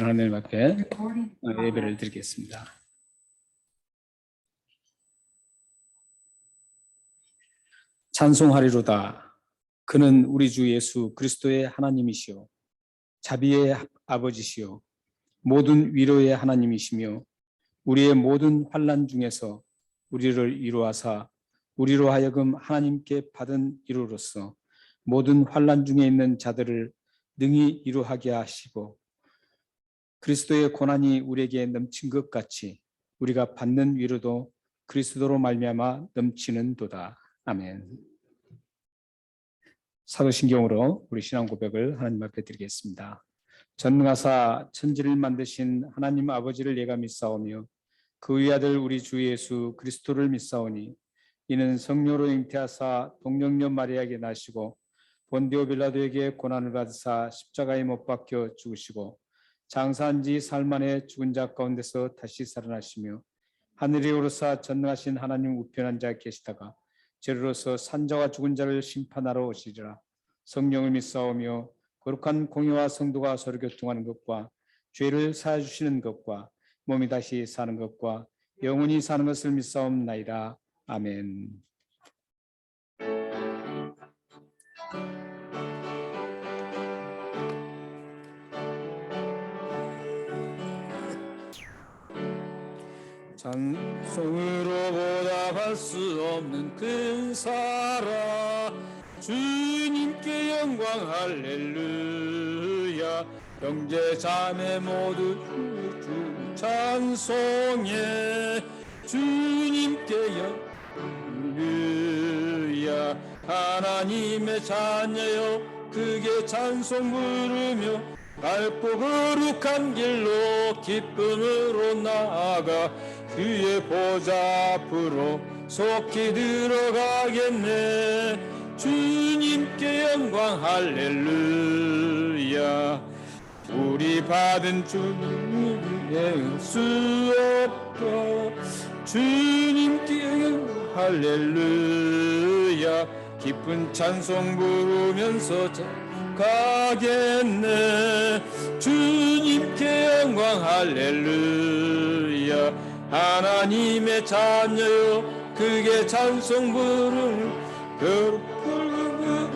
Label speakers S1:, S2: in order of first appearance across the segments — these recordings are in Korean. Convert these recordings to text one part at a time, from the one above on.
S1: 하나님 앞에 예배를 드리겠습니다. 찬송하리로다. 그는 우리 주 예수 그리스도의 하나님이시요 자비의 아버지시요 모든 위로의 하나님이시며 우리의 모든 환난 중에서 우리를 위로하사 우리로 하여금 하나님께 받은 위로로서 모든 환난 중에 있는 자들을 능히 위로하게 하시고 그리스도의 고난이 우리에게 넘친 것 같이 우리가 받는 위로도 그리스도로 말미암아 넘치는도다. 아멘. 사도신경으로 우리 신앙 고백을 하나님 앞에 드리겠습니다. 전능하사 천지를 만드신 하나님 아버지를 예가 믿사오며 그 위아들 우리 주 예수 그리스도를 믿사오니 이는 성령으로 잉태하사 동정녀 마리아에게 나시고 본디오 빌라도에게 고난을 받으사 십자가에 못 박혀 죽으시고 장사한 지 사흘 만에 죽은 자 가운데서 다시 살아나시며 하늘에 오르사 전능하신 하나님 우편한 자 계시다가 죄로서 산자와 죽은 자를 심판하러 오시리라. 성령을 믿사오며 거룩한 공의와 성도가 서로 교통하는 것과 죄를 사해 주시는 것과 몸이 다시 사는 것과 영원히 사는 것을 믿사옵나이다. 아멘. 찬송으로 보답할 수 없는 큰 사랑 주님께 영광 할렐루야. 형제 자매 모두 주 찬송해 주님께 할렐루야. 하나님의 자녀여 크게 찬송 부르며 밝고 거룩한 길로 기쁨으로 나아가 그의 보좌 앞으로 속히 들어가겠네. 주님께 영광 할렐루야. 우리 받은 주님의 수 없고 주님께 영광 할렐루야. 기쁜 찬송 부르면서 가겠네. 주님께 영광 할렐루야. 하나님의 자녀여 크게 찬송 부르는 그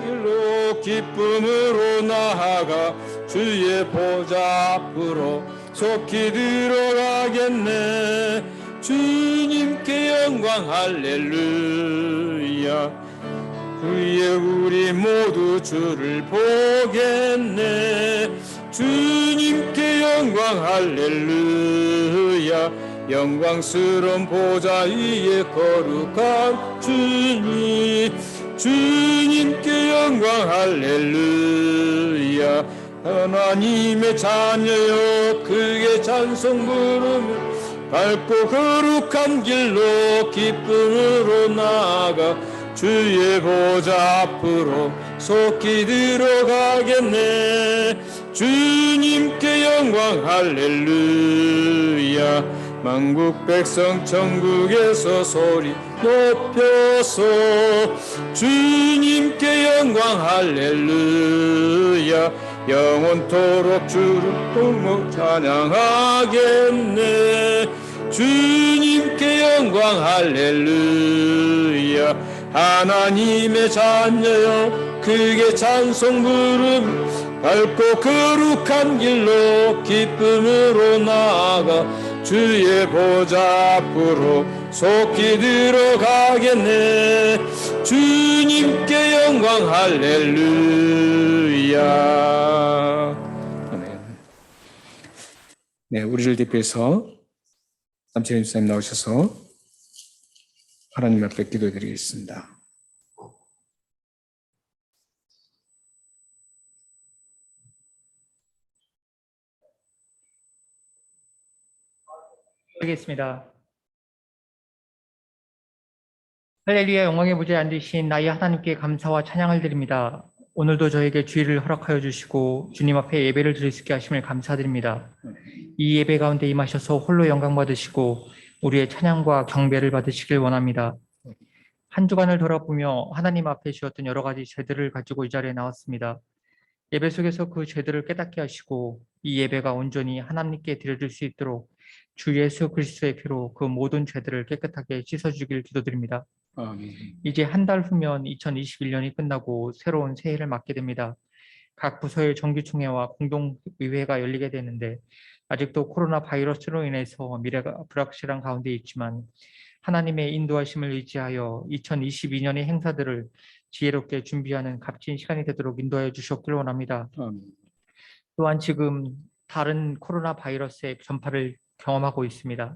S1: 길로 기쁨으로 나아가 주의 보좌 앞으로 속히 들어가겠네. 주님께 영광 할렐루야. 그의 우리 모두 주를 보겠네. 주님께 영광 할렐루야. 영광스러운 보좌 위에 거룩한 주님 주님께 영광 할렐루야. 하나님의 자녀여 크게 찬송 부르며 밝고 거룩한 길로 기쁨으로 나아가 주의 보좌 앞으로 속히 들어가겠네. 주님께 영광 할렐루야. 만국 백성 천국에서 소리 높여서 주님께 영광 할렐루야. 영원토록 주를 보며 찬양하겠네. 주님께 영광 할렐루야. 하나님의 자녀여 크게 찬송 부르며 밝고 거룩한 길로 기쁨으로 나아가 주의 보좌 앞으로 속히 들어가겠네. 주님께 영광 할렐루야. 아멘. 네, 우리를 대표해서 남채린 집사님 나오셔서 하나님 앞에 기도드리겠습니다.
S2: 드리겠습니다. 할렐루야. 영광의 무대에 앉으신 나의 하나님께 감사와 찬양을 드립니다. 오늘도 저에게 주의를 허락하여 주시고 주님 앞에 예배를 드릴 수 있게 하심을 감사드립니다. 이 예배 가운데 임하셔서 홀로 영광 받으시고 우리의 찬양과 경배를 받으시길 원합니다. 한 주간을 돌아보며 하나님 앞에 지었던 여러 가지 죄들을 가지고 이 자리에 나왔습니다. 예배 속에서 그 죄들을 깨닫게 하시고 이 예배가 온전히 하나님께 드려질 수 있도록 주 예수 그리스도의 피로 그 모든 죄들을 깨끗하게 씻어주길 기도드립니다.
S1: 아멘.
S2: 이제 한 달 후면 2021년이 끝나고 새로운 새해를 맞게 됩니다. 각 부서의 정기총회와 공동의회가 열리게 되는데 아직도 코로나 바이러스로 인해서 미래가 불확실한 가운데 있지만 하나님의 인도하심을 의지하여 2022년의 행사들을 지혜롭게 준비하는 값진 시간이 되도록 인도하여 주셨길 원합니다.
S1: 아멘.
S2: 또한 지금 다른 코로나 바이러스의 전파를 경험하고 있습니다.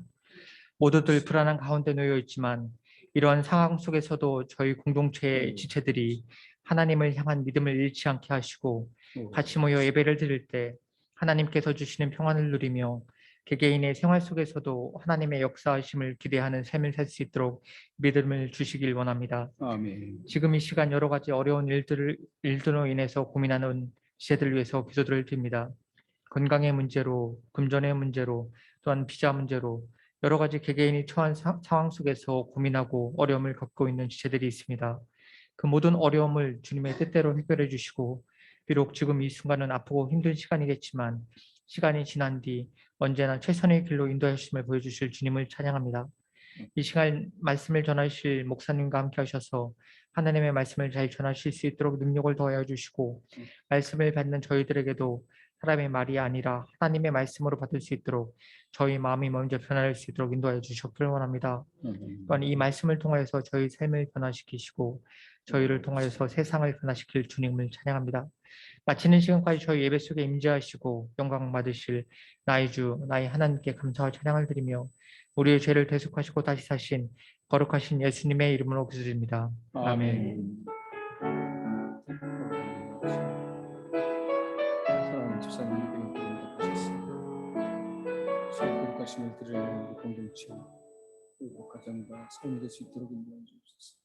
S2: 모두들 불안한 가운데 놓여 있지만 이러한 상황 속에서도 저희 공동체의 지체들이 하나님을 향한 믿음을 잃지 않게 하시고 같이 모여 예배를 드릴 때 하나님께서 주시는 평안을 누리며 개개인의 생활 속에서도 하나님의 역사하심을 기대하는 삶을 살 수 있도록 믿음을 주시길 원합니다.
S1: 아멘.
S2: 지금 이 시간 여러 가지 어려운 일들로 인해서 고민하는 지체들을 위해서 기도를 드립니다. 건강의 문제로, 금전의 문제로, 또한 비자 문제로 여러 가지 개개인이 처한 상황 속에서 고민하고 어려움을 겪고 있는 지체들이 있습니다. 그 모든 어려움을 주님의 뜻대로 해결해 주시고 비록 지금 이 순간은 아프고 힘든 시간이겠지만 시간이 지난 뒤 언제나 최선의 길로 인도해 주심을 보여주실 주님을 찬양합니다. 이 시간 말씀을 전하실 목사님과 함께 하셔서 하나님의 말씀을 잘 전하실 수 있도록 능력을 더하여 주시고 말씀을 받는 저희들에게도 사람의 말이 아니라 하나님의 말씀으로 받을 수 있도록 저희 마음이 먼저 변화할 수 있도록 인도하여 주셨길 원합니다. 또한 이 말씀을 통하여서 저희 삶을 변화시키시고 저희를 통하여서 세상을 변화시킬 주님을 찬양합니다. 마치는 시간까지 저희 예배 속에 임재하시고 영광 받으실 나의 주 나의 하나님께 감사와 찬양을 드리며 우리의 죄를 대속하시고 다시 사신 거룩하신 예수님의 이름으로 기도드립니다. 아멘.
S1: 사랑하는 집사님들이 기도하셨습니다. 주의 거룩하심을 드리는 우리 공동체 그리고 가정과 삶이 될 수 있도록 인도해 주옵소서.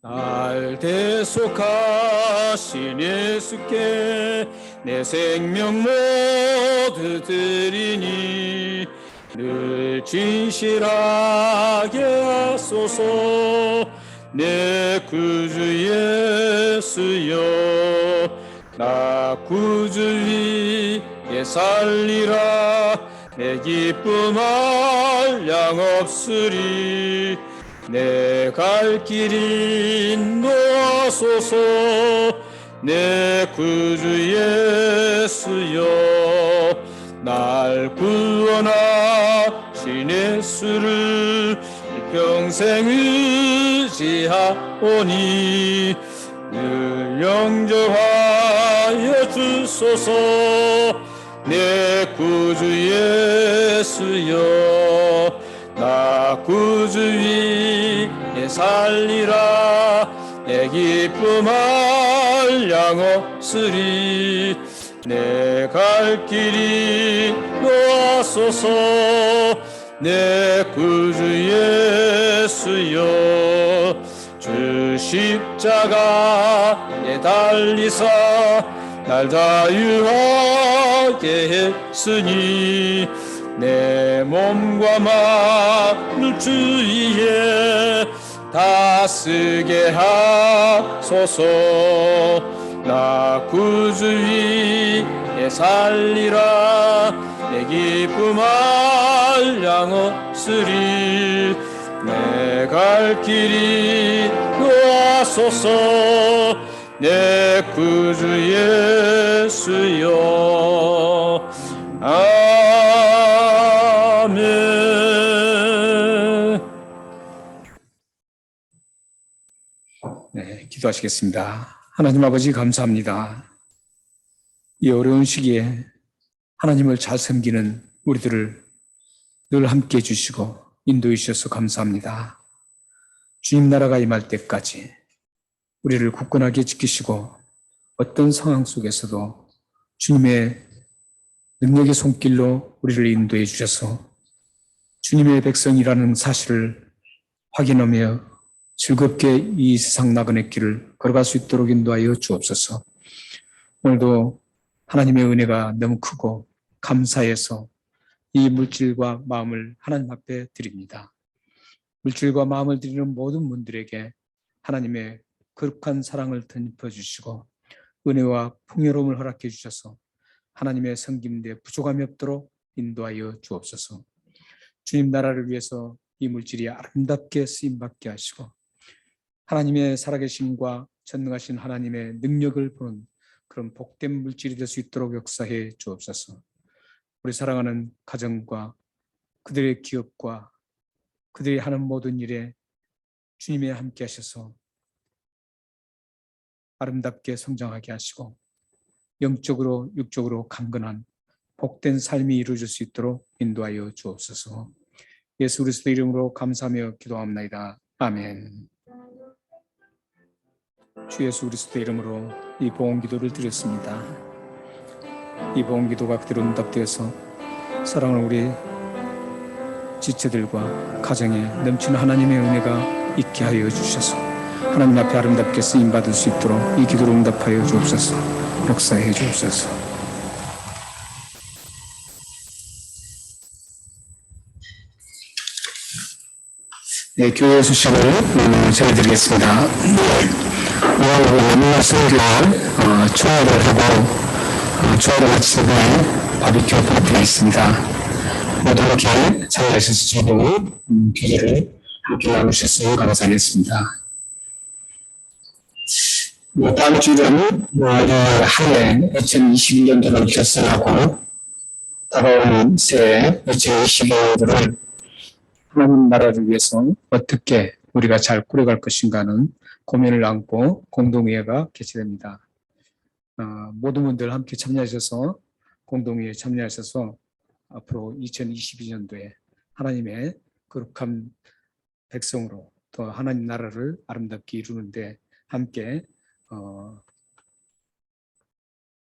S1: 날 대속하신 예수께 내 생명 모두 드리니 늘 진실하게 하소서. 내 구주 예수여 나 구주 위에 살리라. 내 기쁨 한량 없으리. 내 갈 길이 인도하소서. 내 구주 예수여 날 구원하신 예수를 평생 의지하오니 늘 영접하여 주소서. 내 구주 예수여 나 구주 위에 살리라. 내 기쁨 한량 없으리. 내 갈 길이 놓아소서. 내 구주 예수여 주 십자가에 달리사 날 자유하게 했으니 내 몸과 마음을 주 위에 다스게 하소서. 나 구주 위에 살리라. 내 기쁨 한량 없으리. 내 갈 길이 놓아소서. 내 구주 예수여 아멘. 네, 기도하시겠습니다. 하나님 아버지 감사합니다. 이 어려운 시기에 하나님을 잘 섬기는 우리들을 늘 함께 해주시고 인도해 주셔서 감사합니다. 주님 나라가 임할 때까지 우리를 굳건하게 지키시고 어떤 상황 속에서도 주님의 능력의 손길로 우리를 인도해 주셔서 주님의 백성이라는 사실을 확인하며 즐겁게 이 세상 나그네 길을 걸어갈 수 있도록 인도하여 주옵소서. 오늘도 하나님의 은혜가 너무 크고 감사해서 이 물질과 마음을 하나님 앞에 드립니다. 물질과 마음을 드리는 모든 분들에게 하나님의 거룩한 사랑을 덧입혀 주시고 은혜와 풍요로움을 허락해 주셔서 하나님의 섬김대 부족함이 없도록 인도하여 주옵소서. 주님 나라를 위해서 이 물질이 아름답게 쓰임받게 하시고 하나님의 살아계심과 전능하신 하나님의 능력을 보는 그런 복된 물질이 될 수 있도록 역사해 주옵소서. 우리 사랑하는 가정과 그들의 기업과 그들이 하는 모든 일에 주님이 함께 하셔서 아름답게 성장하게 하시고 영적으로 육적으로 강건한 복된 삶이 이루어질 수 있도록 인도하여 주옵소서. 예수 그리스도 이름으로 감사하며 기도합니다. 아멘. 주 예수 그리스도 이름으로 이 보험 기도를 드렸습니다. 이 보험 기도가 그대로 응답되어서 사랑하는 우리 지체들과 가정에 넘치는 하나님의 은혜가 있게 하여 주셔서 하나님 앞에 아름답게 쓰임 받을 수 있도록 이 기도를 응답하여 주옵소서. 역사해 주옵소서. 네, 교회 소식을 전해드리겠습니다. 오늘 수요일 초회를 하고 초회를 마친 후에 바비큐 파티가 있습니다. 모두 함께 참여하셔서 저도 기도를 함께 나누셨으면 감사하겠습니다. 다음 주는 한해 2021년도를 결산하고 다가오는 새해 2022년도를 하나님 나라를 위해서 어떻게 우리가 잘 꾸려갈 것인가 하는 고민을 안고 공동회의가 개최됩니다. 모든 분들 함께 참여하셔서 공동회의에 참여하셔서 앞으로 2022년도에 하나님의 거룩한 백성으로 또 하나님 나라를 아름답게 이루는데 함께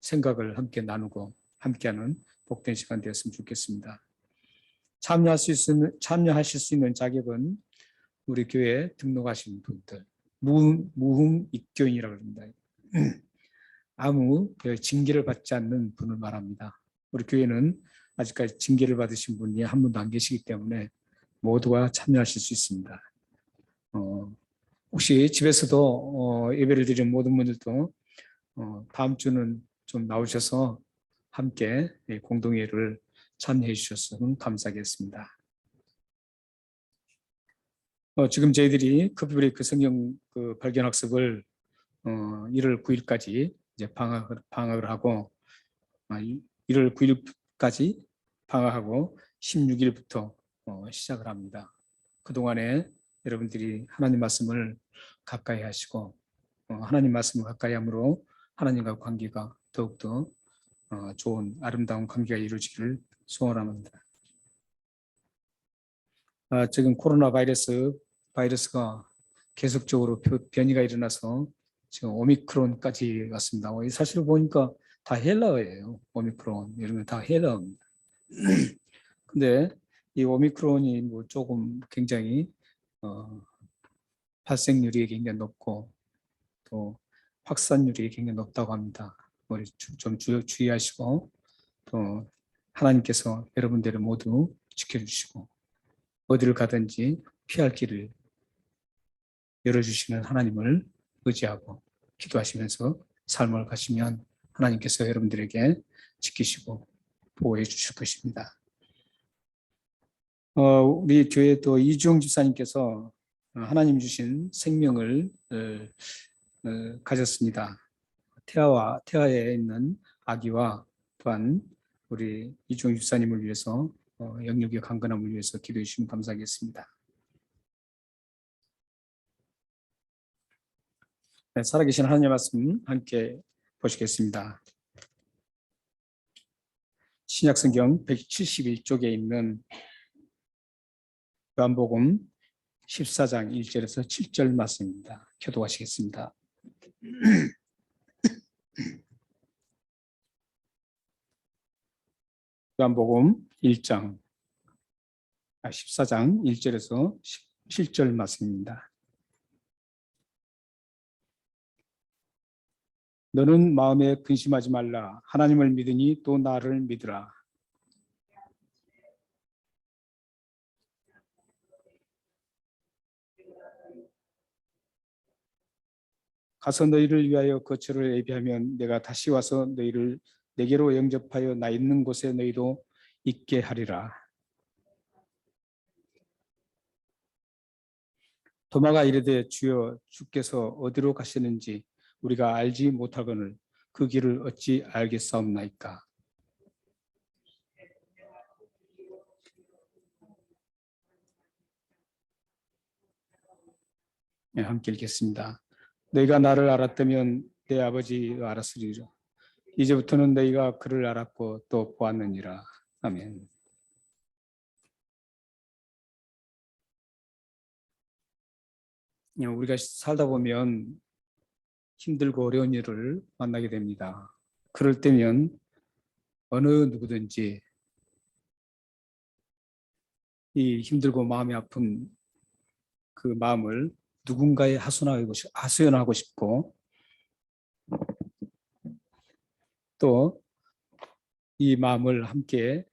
S1: 생각을 함께 나누고 함께하는 복된 시간 되었으면 좋겠습니다. 참여하실 수 있는 자격은 우리 교회에 등록하신 분들, 무흥 입교인이라고 합니다. 아무 징계를 받지 않는 분을 말합니다. 우리 교회는 아직까지 징계를 받으신 분이 한 분도 안 계시기 때문에 모두가 참여하실 수 있습니다. 혹시 집에서도 예배를 드리는 모든 분들도 다음 주는 좀 나오셔서 함께 공동회를 참여해 주셨으면 감사하겠습니다. 지금 저희들이 커피브레이크 성경 발견 학습을 1월 9일까지 이제 방학을 하고 1월 9일까지 방학하고 16일부터 시작을 합니다. 그동안에 여러분들이 하나님 말씀을 가까이 하시고 하나님 말씀을 가까이 함으로 하나님과 관계가 더욱더 좋은 아름다운 관계가 이루어지기를 소원합니다. 지금 코로나 바이러스가 계속적으로 변이가 일어나서 지금 오미크론까지 왔습니다. 사실 보니까 다 헬라어예요. 오미크론 이런 건 다 헬라어입니다. 근데 이 오미크론이 뭐 조금 굉장히 발생률이 굉장히 높고 또 확산률이 굉장히 높다고 합니다. 우리 좀 주의하시고 또 하나님께서 여러분들을 모두 지켜주시고 어디를 가든지 피할 길을 열어주시는 하나님을 의지하고 기도하시면서 삶을 가시면 하나님께서 여러분들에게 지키시고 보호해 주실 것입니다. 우리 교회 또 이주영 집사님께서 하나님 주신 생명을 가졌습니다. 태아에 있는 아기와 또한 우리 이주영 집사님을 위해서 영육의 강건함을 위해서 기도해 주시면 감사하겠습니다. 네, 살아계신 하나님의 말씀 함께 보시겠습니다. 신약성경 171쪽에 있는 요한복음 14장 1절에서 7절 말씀입니다. 교독하시겠습니다. 요한복음 14장 1절에서 7절 말씀입니다. 너는 마음에 근심하지 말라. 하나님을 믿으니 또 나를 믿으라. 가서 너희를 위하여 거처를 예비하면 내가 다시 와서 너희를 내게로 영접하여 나 있는 곳에 너희도 있게 하리라. 도마가 이르되 주여 주께서 어디로 가시는지 우리가 알지 못하거늘 그 길을 어찌 알겠사옵나이까. 네, 함께 읽겠습니다. 너희가 나를 알았다면 내 아버지도 알았으리라. 이제부터는 너희가 그를 알았고 또 보았느니라. 아멘. 우리가 살다 보면 힘들고 어려운 일을 만나게 됩니다. 그럴 때면 어느 누구든지 이 힘들고 마음이 아픈 그 마음을 누군가에 하소연하고 싶고 또 이 마음을 함께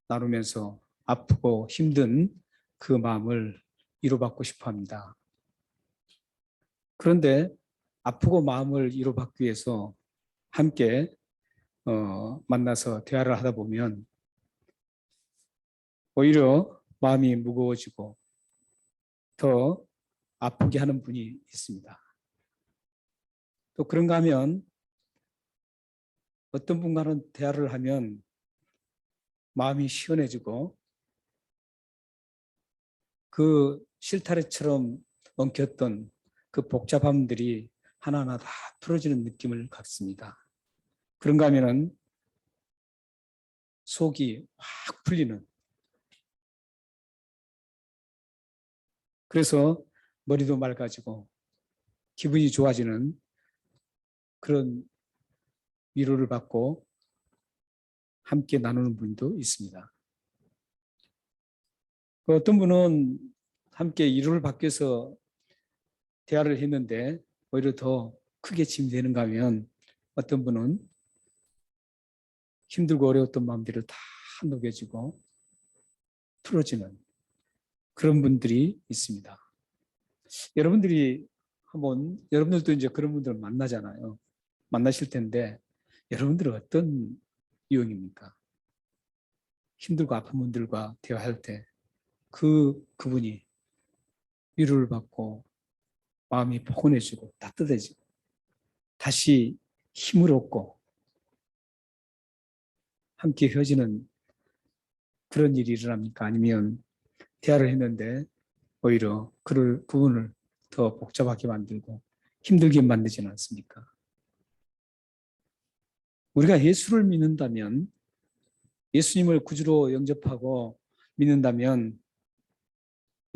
S1: 나누면서 아프고 힘든 그 마음을 위로받고 싶어 합니다. 그런데 아프고 마음을 위로받기 위해서 함께 만나서 대화를 하다 보면 오히려 마음이 무거워지고 더 아프게 하는 분이 있습니다. 또 그런가 하면 어떤 분과는 대화를 하면 마음이 시원해지고 그 실타래처럼 엉켰던 그 복잡함들이 하나하나 다 풀어지는 느낌을 갖습니다. 그런가 하면은 속이 확 풀리는, 그래서 머리도 맑아지고 기분이 좋아지는 그런 위로를 받고 함께 나누는 분도 있습니다. 어떤 분은 함께 위로를 받기 위해서 대화를 했는데 오히려 더 크게 짐이 되는가 하면 어떤 분은 힘들고 어려웠던 마음들을 다 녹여지고 풀어지는 그런 분들이 있습니다. 여러분들도 이제 그런 분들을 만나잖아요. 만나실 텐데 여러분들은 어떤 유형입니까? 힘들고 아픈 분들과 대화할 때 그분이 위로를 받고 마음이 포근해지고 따뜻해지고 다시 힘을 얻고 함께 헤어지는 그런 일이 일어납니까? 아니면 대화를 했는데 오히려 그 부분을 더 복잡하게 만들고 힘들게 만들지는 않습니까? 우리가 예수를 믿는다면, 예수님을 구주로 영접하고 믿는다면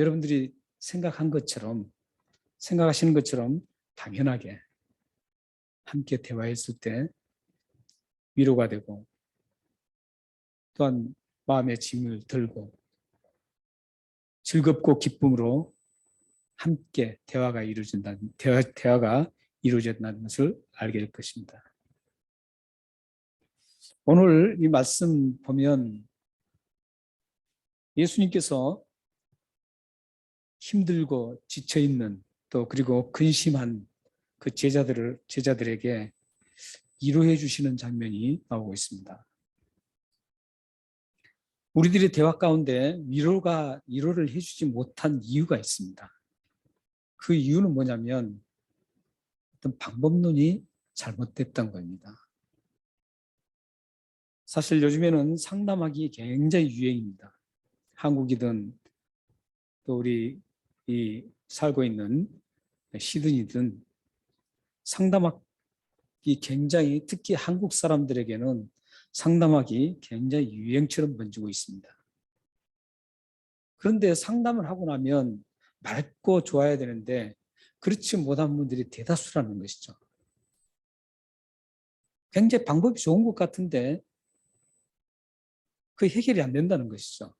S1: 여러분들이 생각하시는 것처럼 당연하게 함께 대화했을 때 위로가 되고 또한 마음의 짐을 들고 즐겁고 기쁨으로 함께 대화가 이루어진다는 것을 알게 될 것입니다. 오늘 이 말씀 보면 예수님께서 힘들고 지쳐 있는 또 그리고 근심한 그 제자들에게 위로해 주시는 장면이 나오고 있습니다. 우리들의 대화 가운데 위로를 해주지 못한 이유가 있습니다. 그 이유는 뭐냐면 어떤 방법론이 잘못됐던 겁니다. 사실 요즘에는 상담하기 굉장히 유행입니다. 한국이든 또 우리 살고 있는 시드니든 상담하기 굉장히, 특히 한국 사람들에게는 상담하기 굉장히 유행처럼 번지고 있습니다. 그런데 상담을 하고 나면 맑고 좋아야 되는데 그렇지 못한 분들이 대다수라는 것이죠. 굉장히 방법이 좋은 것 같은데 그 해결이 안 된다는 것이죠.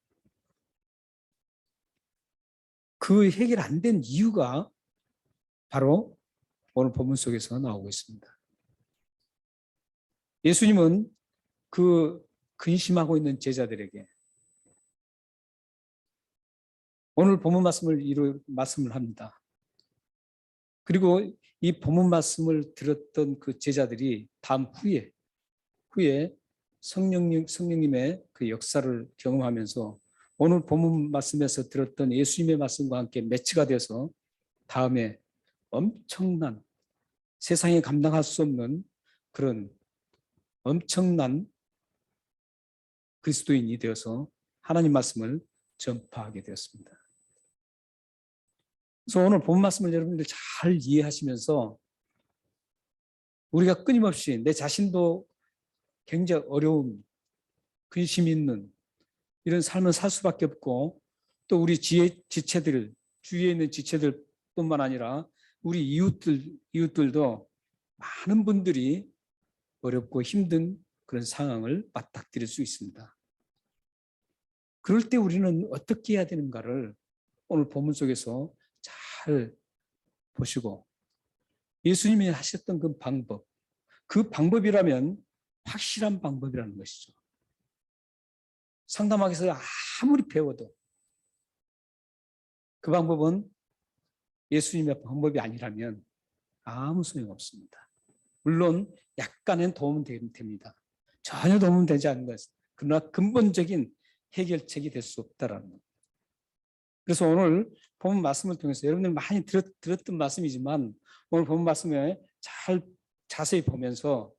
S1: 그 해결 안 된 이유가 바로 오늘 본문 속에서 나오고 있습니다. 예수님은 그 근심하고 있는 제자들에게 오늘 본문 말씀을 합니다. 그리고 이 본문 말씀을 들었던 그 제자들이 다음 후에 성령님의 그 역사를 경험하면서 오늘 본문 말씀에서 들었던 예수님의 말씀과 함께 매치가 돼서 다음에 엄청난 세상에 감당할 수 없는 그런 엄청난 그리스도인이 되어서 하나님 말씀을 전파하게 되었습니다. 그래서 오늘 본 말씀을 여러분들 잘 이해하시면서 우리가 끊임없이 내 자신도 굉장히 어려운 근심 있는 이런 삶을 살 수밖에 없고 또 우리 지체들 주위에 있는 지체들뿐만 아니라 우리 이웃들도 많은 분들이 어렵고 힘든 그런 상황을 맞닥뜨릴 수 있습니다. 그럴 때 우리는 어떻게 해야 되는가를 오늘 본문 속에서 잘 보시고 예수님이 하셨던 그 방법이라면 확실한 방법이라는 것이죠. 상담학에서 아무리 배워도 그 방법은 예수님의 방법이 아니라면 아무 소용없습니다. 물론 약간의 도움은 됩니다. 전혀 도움은 되지 않는 것은 그러나 근본적인 해결책이 될 수 없다라는 것. 그래서 오늘 본문 말씀을 통해서 여러분들 많이 들었던 말씀이지만 오늘 본문 말씀에 잘 자세히 보면서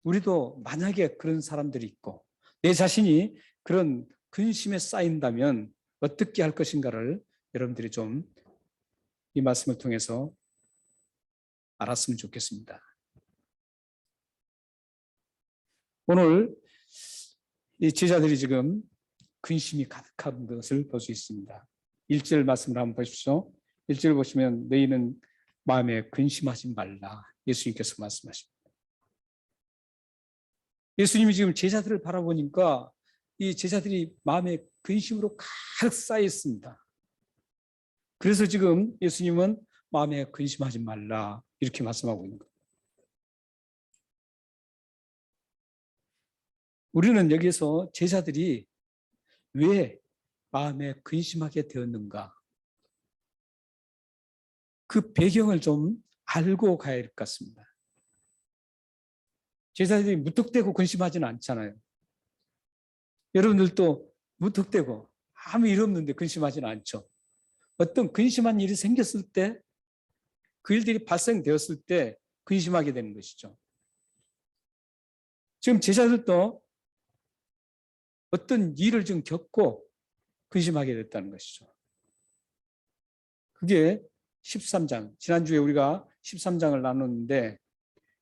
S1: 우리도 만약에 그런 사람들이 있고 내 자신이 그런 근심에 쌓인다면 어떻게 할 것인가를 여러분들이 좀 이 말씀을 통해서 알았으면 좋겠습니다. 오늘 이 제자들이 지금 근심이 가득한 것을 볼 수 있습니다. 1절 말씀을 한번 보십시오. 1절 보시면 너희는 마음에 근심하지 말라. 예수님께서 말씀하십니다. 예수님이 지금 제자들을 바라보니까 이 제자들이 마음에 근심으로 가득 쌓여 있습니다. 그래서 지금 예수님은 마음에 근심하지 말라 이렇게 말씀하고 있는 거예요. 우리는 여기서 제자들이 왜 마음에 근심하게 되었는가? 그 배경을 좀 알고 가야 할 것 같습니다. 제자들이 무턱대고 근심하지는 않잖아요. 여러분들도 무턱대고 아무 일 없는데 근심하지는 않죠. 어떤 근심한 일이 생겼을 때 그 일들이 발생되었을 때 근심하게 되는 것이죠. 지금 제자들도 어떤 일을 지금 겪고 근심하게 됐다는 것이죠. 그게 13장, 지난주에 우리가 13장을 나눴는데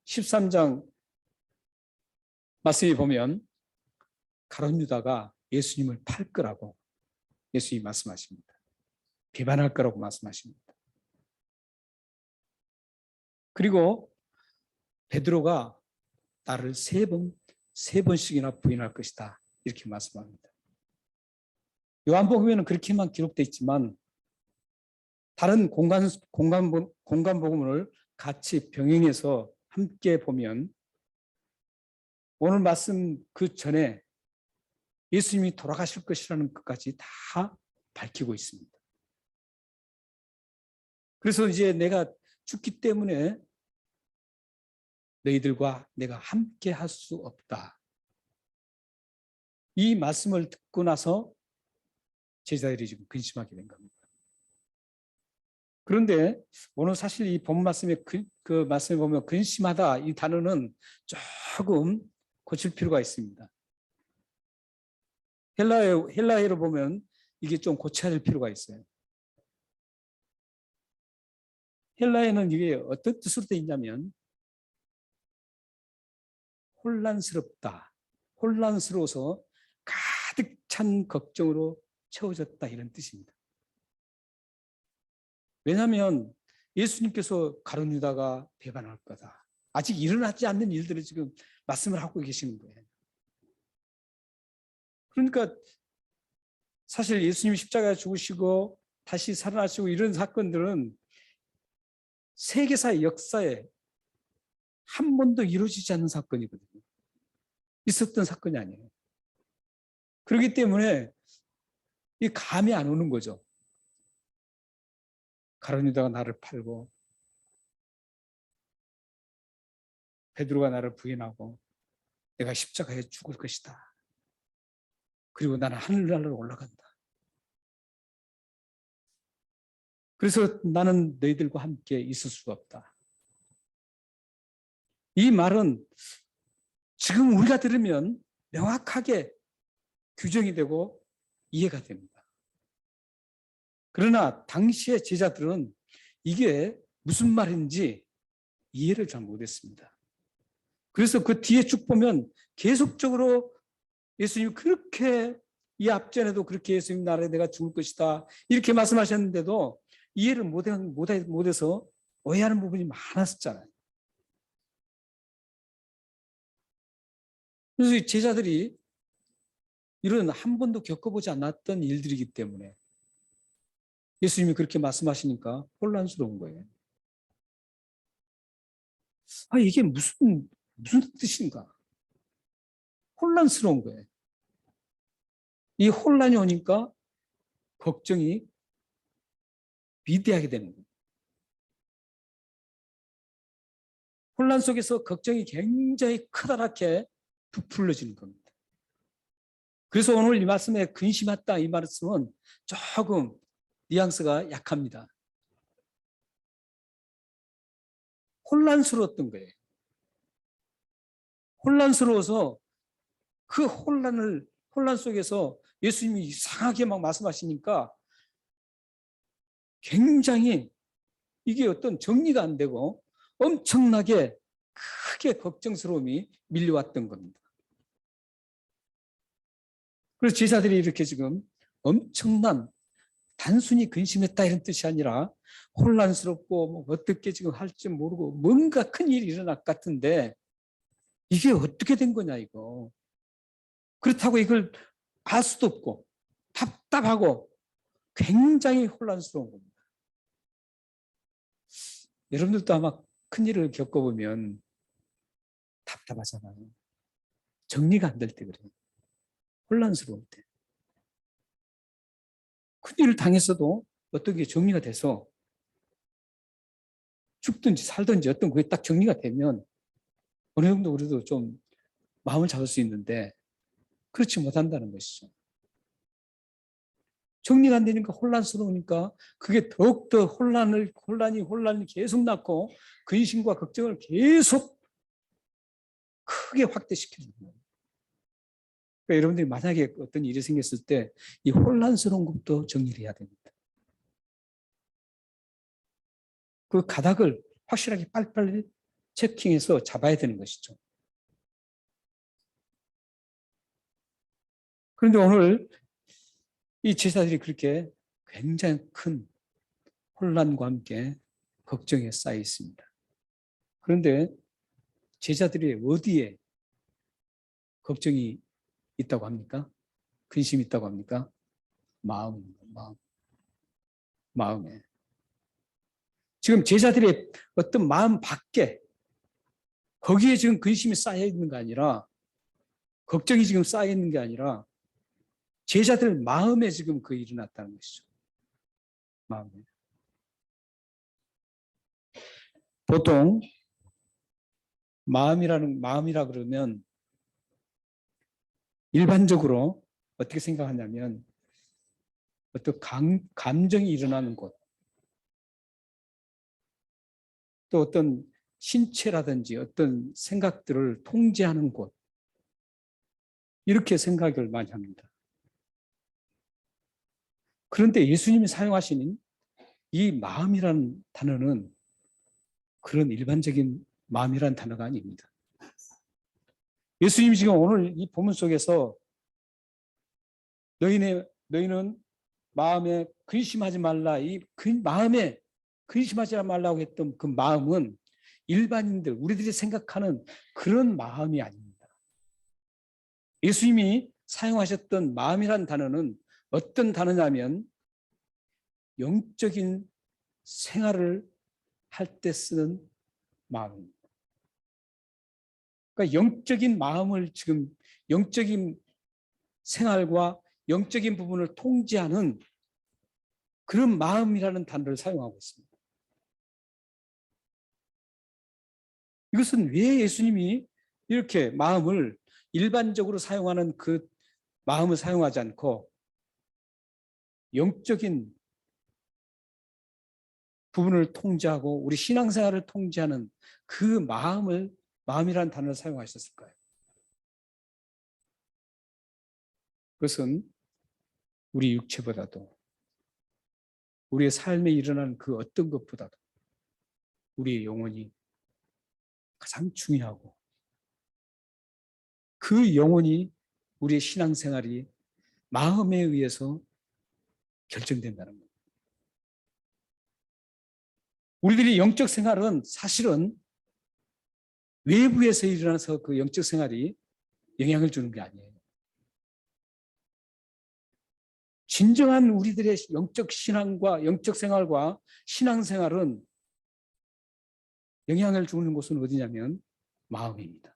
S1: 13장 말씀에 보면 가룟 유다가 예수님을 팔 거라고 예수님이 말씀하십니다. 비반할 거라고 말씀하십니다. 그리고 베드로가 나를 세 번씩이나 부인할 것이다. 이렇게 말씀합니다. 요한복음에는 그렇게만 기록되어 있지만 다른 공간복음을 같이 병행해서 함께 보면 오늘 말씀 그 전에 예수님이 돌아가실 것이라는 것까지 다 밝히고 있습니다. 그래서 이제 내가 죽기 때문에 너희들과 내가 함께 할 수 없다. 이 말씀을 듣고 나서 제자들이 지금 근심하게 된 겁니다. 그런데 오늘 사실 이 본 말씀에 그 말씀에 보면 근심하다 이 단어는 조금 고칠 필요가 있습니다. 헬라어로 보면 이게 좀 고쳐야 될 필요가 있어요. 헬라어는 이게 어떤 뜻으로 되어 있냐면 혼란스럽다. 혼란스러워서 가득 찬 걱정으로 채워졌다 이런 뜻입니다. 왜냐하면 예수님께서 가룟 유다가 배반할 거다. 아직 일어나지 않는 일들을 지금 말씀을 하고 계시는 거예요. 그러니까 사실 예수님이 십자가에 죽으시고 다시 살아나시고 이런 사건들은 세계사의 역사에 한 번도 이루어지지 않는 사건이거든요. 있었던 사건이 아니에요. 그렇기 때문에 이 감이 안 오는 거죠. 가룟 유다가 나를 팔고 베드로가 나를 부인하고 내가 십자가에 죽을 것이다. 그리고 나는 하늘나라로 올라간다. 그래서 나는 너희들과 함께 있을 수가 없다. 이 말은 지금 우리가 들으면 명확하게 규정이 되고 이해가 됩니다. 그러나 당시의 제자들은 이게 무슨 말인지 이해를 잘 못했습니다. 그래서 그 뒤에 쭉 보면 계속적으로 예수님이 그렇게 이 앞전에도 그렇게 예수님 나라에 내가 죽을 것이다 이렇게 말씀하셨는데도 이해를 못해서 오해하는 부분이 많았었잖아요. 그래서 이 제자들이 이런 한 번도 겪어보지 않았던 일들이기 때문에 예수님이 그렇게 말씀하시니까 혼란스러운 거예요. 이게 무슨 뜻인가? 혼란스러운 거예요. 이 혼란이 오니까 걱정이 비대하게 되는 거예요. 혼란 속에서 걱정이 굉장히 크다랗게 부풀려지는 겁니다. 그래서 오늘 이 말씀에 근심했다 이 말씀은 조금 뉘앙스가 약합니다. 혼란스러웠던 거예요. 혼란스러워서 그 혼란 속에서 예수님이 이상하게 막 말씀하시니까 굉장히 이게 어떤 정리가 안 되고 엄청나게 크게 걱정스러움이 밀려왔던 겁니다. 그래서 제자들이 이렇게 지금 엄청난 단순히 근심했다 이런 뜻이 아니라 혼란스럽고 뭐 어떻게 지금 할지 모르고 뭔가 큰일이 일어날 것 같은데 이게 어떻게 된 거냐 이거. 그렇다고 이걸 알 수도 없고 답답하고 굉장히 혼란스러운 겁니다. 여러분들도 아마 큰일을 겪어보면 답답하잖아요. 정리가 안 될 때 그래요. 혼란스러울 때. 큰일을 당했어도 어떤 게 정리가 돼서 죽든지 살든지 어떤 그게 딱 정리가 되면 어느 정도 우리도 좀 마음을 잡을 수 있는데 그렇지 못한다는 것이죠. 정리가 안 되니까 혼란스러우니까 그게 더욱더 혼란이 계속 낳고 근심과 걱정을 계속 크게 확대시키는 거예요. 그러니까 여러분들이 만약에 어떤 일이 생겼을 때 이 혼란스러운 것도 정리를 해야 됩니다. 그 가닥을 확실하게 빨리빨리 체킹해서 잡아야 되는 것이죠. 그런데 오늘 이 제자들이 그렇게 굉장히 큰 혼란과 함께 걱정에 쌓여 있습니다. 그런데 제자들이 어디에 걱정이 있다고 합니까? 근심이 있다고 합니까? 마음에. 지금 제자들의 어떤 마음 밖에 거기에 지금 근심이 쌓여 있는 게 아니라 걱정이 지금 쌓여 있는 게 아니라 제자들 마음에 지금 그 일이 났다는 것이죠. 마음에. 보통 마음이라 그러면 일반적으로 어떻게 생각하냐면 어떤 감정이 일어나는 곳, 또 어떤 신체라든지 어떤 생각들을 통제하는 곳, 이렇게 생각을 많이 합니다. 그런데 예수님이 사용하시는 이 마음이라는 단어는 그런 일반적인 마음이라는 단어가 아닙니다. 예수님이 지금 오늘 이 본문 속에서 너희는 마음에 근심하지 말라, 마음에 근심하지 말라고 했던 그 마음은 일반인들, 우리들이 생각하는 그런 마음이 아닙니다. 예수님이 사용하셨던 마음이라는 단어는 어떤 단어냐면 영적인 생활을 할 때 쓰는 마음입니다. 그러니까 영적인 마음을 지금 영적인 생활과 영적인 부분을 통제하는 그런 마음이라는 단어를 사용하고 있습니다. 이것은 왜 예수님이 이렇게 마음을 일반적으로 사용하는 그 마음을 사용하지 않고 영적인 부분을 통제하고 우리 신앙생활을 통제하는 그 마음이라는 단어를 사용하셨을까요? 그것은 우리 육체보다도 우리의 삶에 일어나는 그 어떤 것보다도 우리의 영혼이 가장 중요하고 그 영혼이 우리의 신앙생활이 마음에 의해서 결정된다는 겁니다. 우리들이 영적 생활은 사실은 외부에서 일어나서 그 영적 생활이 영향을 주는 게 아니에요. 진정한 우리들의 영적 신앙과 영적 생활과 신앙생활은 영향을 주는 곳은 어디냐면 마음입니다.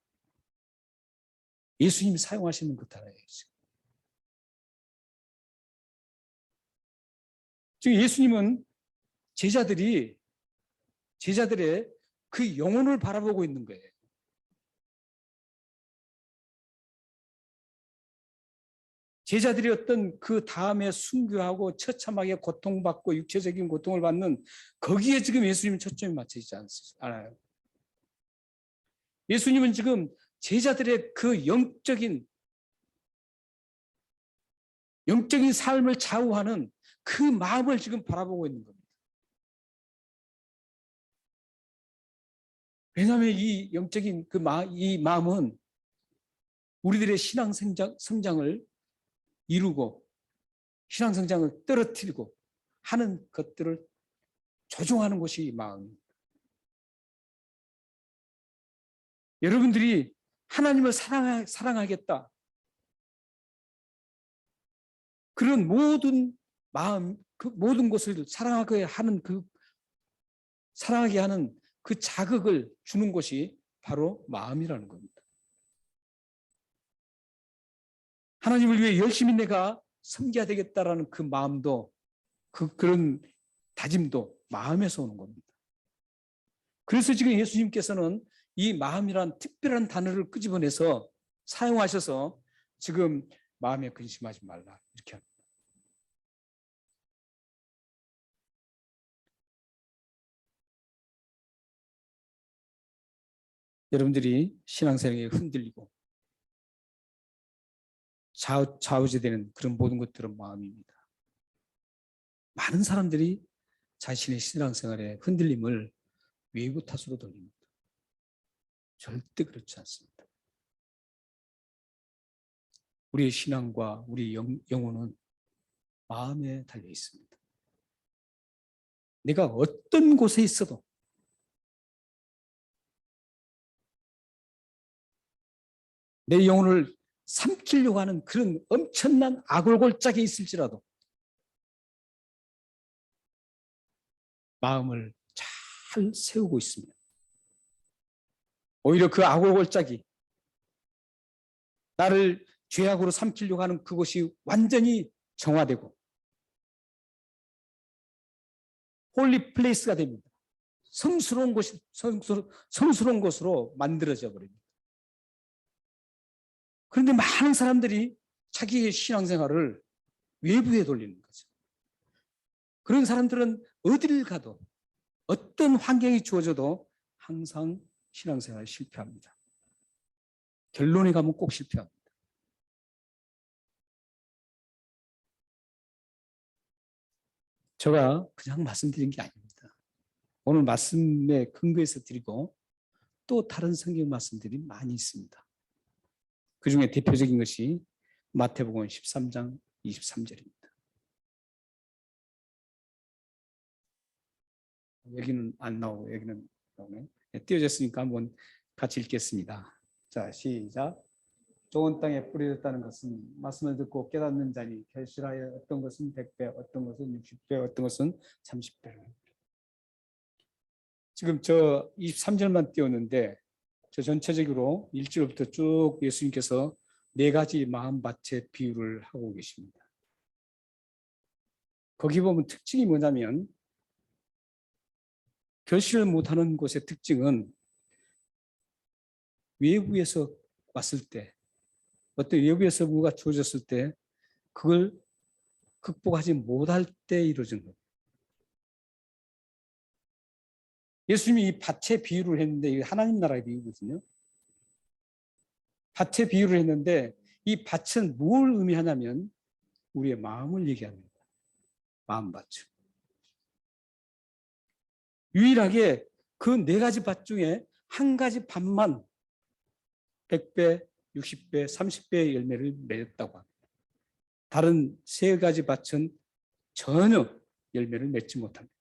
S1: 예수님이 사용하시는 것 하나예요. 지금 예수님은 제자들의 그 영혼을 바라보고 있는 거예요. 제자들이 어떤 그 다음에 순교하고 처참하게 고통받고 육체적인 고통을 받는 거기에 지금 예수님은 초점이 맞춰지지 않아요. 예수님은 지금 제자들의 그 영적인 삶을 좌우하는 그 마음을 지금 바라보고 있는 겁니다. 왜냐하면 이 영적인 이 마음은 우리들의 신앙 성장을 이루고 신앙 성장을 떨어뜨리고 하는 것들을 조종하는 것이 이 마음입니다. 여러분들이 하나님을 사랑하겠다. 그런 모든 마음, 그 모든 것을 사랑하게 하는 그 자극을 주는 것이 바로 마음이라는 겁니다. 하나님을 위해 열심히 내가 섬겨야 되겠다라는 그 마음도 그런 다짐도 마음에서 오는 겁니다. 그래서 지금 예수님께서는 이 마음이란 특별한 단어를 끄집어내서 사용하셔서 지금 마음에 근심하지 말라 이렇게 합니다. 여러분들이 신앙생활에 흔들리고 좌우지되는 그런 모든 것들은 마음입니다. 많은 사람들이 자신의 신앙생활에 흔들림을 외부 탓으로 돌립니다. 절대 그렇지 않습니다. 우리의 신앙과 우리 영혼은 마음에 달려 있습니다. 내가 어떤 곳에 있어도 내 영혼을 삼키려고 하는 그런 엄청난 아골골짝이 있을지라도 마음을 잘 세우고 있습니다. 오히려 그 아골골짝이 나를 죄악으로 삼키려고 하는 그것이 완전히 정화되고 홀리 플레이스가 됩니다. 성스러운 것으로 만들어져 버립니다. 그런데 많은 사람들이 자기의 신앙생활을 외부에 돌리는 거죠. 그런 사람들은 어디를 가도 어떤 환경이 주어져도 항상 신앙생활에 실패합니다. 결론에 가면 꼭 실패합니다. 제가 그냥 말씀드린 게 아닙니다. 오늘 말씀에 근거해서 드리고 또 다른 성경 말씀들이 많이 있습니다. 그중에 대표적인 것이 마태복음 13장 23절입니다. 여기는 안 나오고 여기는 나오네. 띄어졌으니까 한번 같이 읽겠습니다. 자, 시작. 좋은 땅에 뿌려졌다는 것은 말씀을 듣고 깨닫는 자니 결실하여 어떤 것은 100배, 어떤 것은 60배, 어떤 것은 30배를. 지금 저 23절만 띄웠는데 저 전체적으로 1절부터 쭉 예수님께서 4가지 마음밭의 비유를 하고 계십니다. 거기 보면 특징이 뭐냐면 결실을 못하는 곳의 특징은 외부에서 왔을 때, 어떤 외부에서 뭐가 주어졌을 때 그걸 극복하지 못할 때 이루어진 거예요. 예수님이 이 밭의 비유를 했는데, 이게 하나님 나라의 비유거든요. 밭의 비유를 했는데 이 밭은 뭘 의미하냐면 우리의 마음을 얘기합니다. 마음밭. 유일하게 그 4가지 밭 중에 한 가지 밭만 100배, 60배, 30배의 열매를 맺었다고 합니다. 다른 3가지 밭은 전혀 열매를 맺지 못합니다.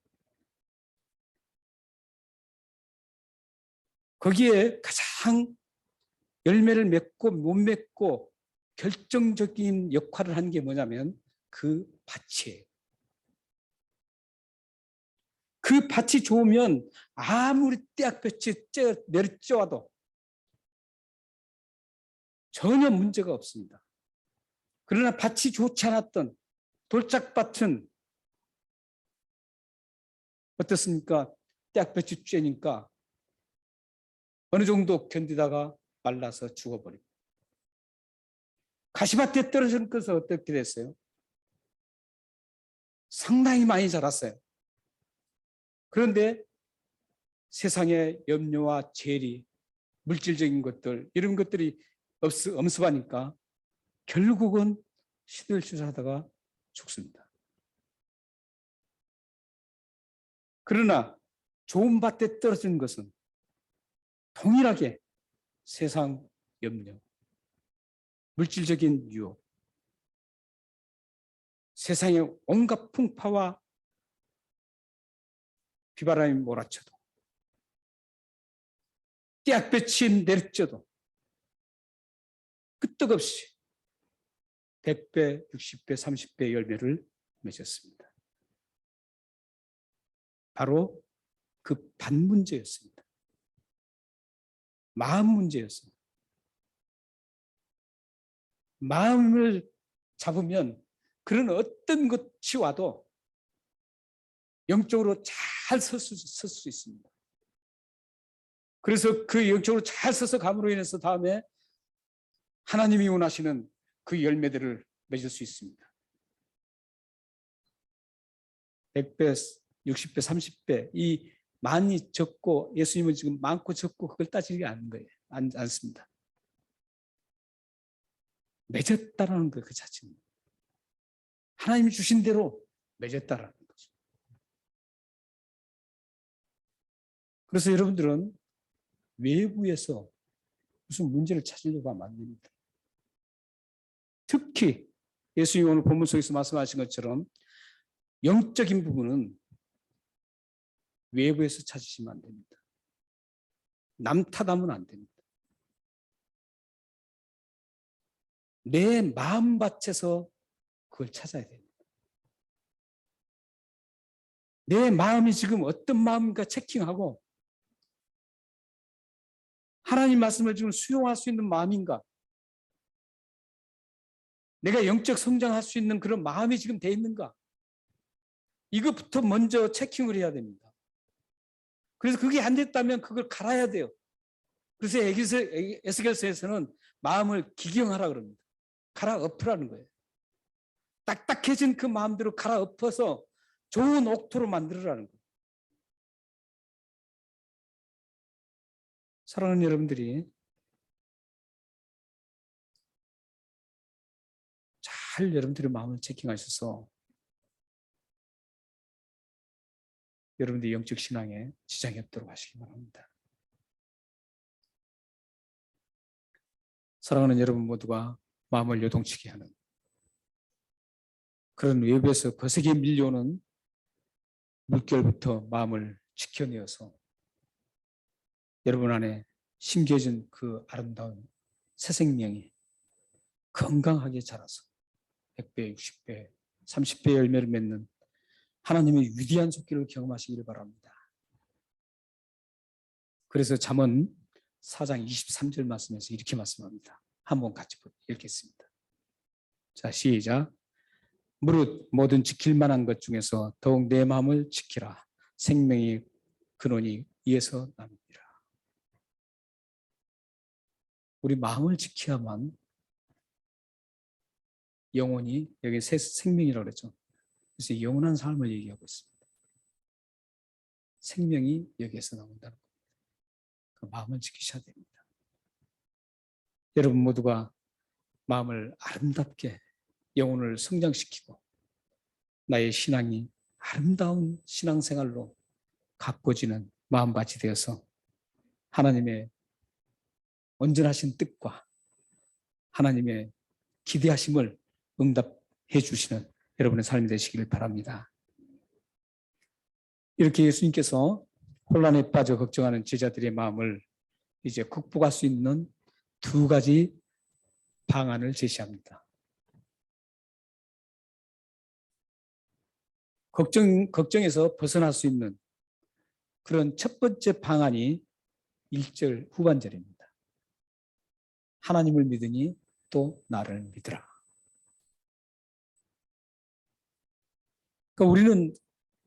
S1: 거기에 가장 열매를 맺고 못 맺고 결정적인 역할을 한 게 뭐냐면 그 밭이에요. 그 밭이 좋으면 아무리 떼약볕이 내리쬐어도 전혀 문제가 없습니다. 그러나 밭이 좋지 않았던 돌짝밭은 어떻습니까? 떼약볕이 쬐니까 어느 정도 견디다가 말라서 죽어버립니다. 가시밭에 떨어진 것은 어떻게 됐어요? 상당히 많이 자랐어요. 그런데 세상의 염려와 재리, 물질적인 것들, 이런 것들이 엄습하니까 결국은 시들시들하다가 죽습니다. 그러나 좋은 밭에 떨어진 것은 동일하게 세상 염려, 물질적인 유혹, 세상의 온갖 풍파와 비바람이 몰아쳐도 떼약볕이 내리쬐도 끄떡없이 100배, 60배, 30배 열매를 맺었습니다. 바로 그 밭 문제였습니다. 마음 문제였습니다. 마음을 잡으면 그런 어떤 것이 와도 영적으로 잘 설 수 있습니다. 그래서 그 영적으로 잘 서서 감으로 인해서 다음에 하나님이 원하시는 그 열매들을 맺을 수 있습니다. 100배, 60배, 30배 이 많이 적고 예수님은 지금 많고 적고 그걸 따지지 않는 거예요. 않습니다. 맺었다라는 것 그 자체입니다. 하나님이 주신 대로 맺었다라는 거죠. 그래서 여러분들은 외부에서 무슨 문제를 찾으려고 하면 안 됩니다. 특히 예수님이 오늘 본문 속에서 말씀하신 것처럼 영적인 부분은 외부에서 찾으시면 안 됩니다. 남 탓하면 안 됩니다. 내 마음밭에서 그걸 찾아야 됩니다. 내 마음이 지금 어떤 마음인가 체킹하고 하나님 말씀을 지금 수용할 수 있는 마음인가? 내가 영적 성장할 수 있는 그런 마음이 지금 돼 있는가? 이것부터 먼저 체킹을 해야 됩니다. 그래서 그게 안 됐다면 그걸 갈아야 돼요. 그래서 에스겔서에서는 마음을 기경하라 그럽니다. 갈아엎으라는 거예요. 딱딱해진 그 마음대로 갈아엎어서 좋은 옥토로 만들으라는 거예요. 사랑하는 여러분들이 잘 여러분들의 마음을 체킹하셔서 여러분들의 영적 신앙에 지장이 없도록 하시기 바랍니다. 사랑하는 여러분 모두가 마음을 요동치게 하는 그런 외부에서 거세게 밀려오는 물결부터 마음을 지켜내어서 여러분 안에 심겨진 그 아름다운 새 생명이 건강하게 자라서 100배, 60배, 30배 열매를 맺는 하나님의 위대한 속기를 경험하시기를 바랍니다. 그래서 잠언 4장 23절 말씀에서 이렇게 말씀합니다. 한번 같이 읽겠습니다. 자, 시작. 무릇 모든 지킬 만한 것 중에서 더욱 내 마음을 지키라. 생명의 근원이 이에서 납니다. 우리 마음을 지켜야만 영혼이, 여기 생명이라고 그랬죠. 그래서 영원한 삶을 얘기하고 있습니다. 생명이 여기에서 나온다는 겁니다. 그 마음을 지키셔야 됩니다. 여러분 모두가 마음을 아름답게 영혼을 성장시키고 나의 신앙이 아름다운 신앙생활로 가꿔지는 마음밭이 되어서 하나님의 온전하신 뜻과 하나님의 기대하심을 응답해 주시는 여러분의 삶이 되시기를 바랍니다. 이렇게 예수님께서 혼란에 빠져 걱정하는 제자들의 마음을 이제 극복할 수 있는 두 가지 방안을 제시합니다. 걱정에서 벗어날 수 있는 그런 첫 번째 방안이 1절 후반절입니다. 하나님을 믿으니 또 나를 믿으라. 그러니까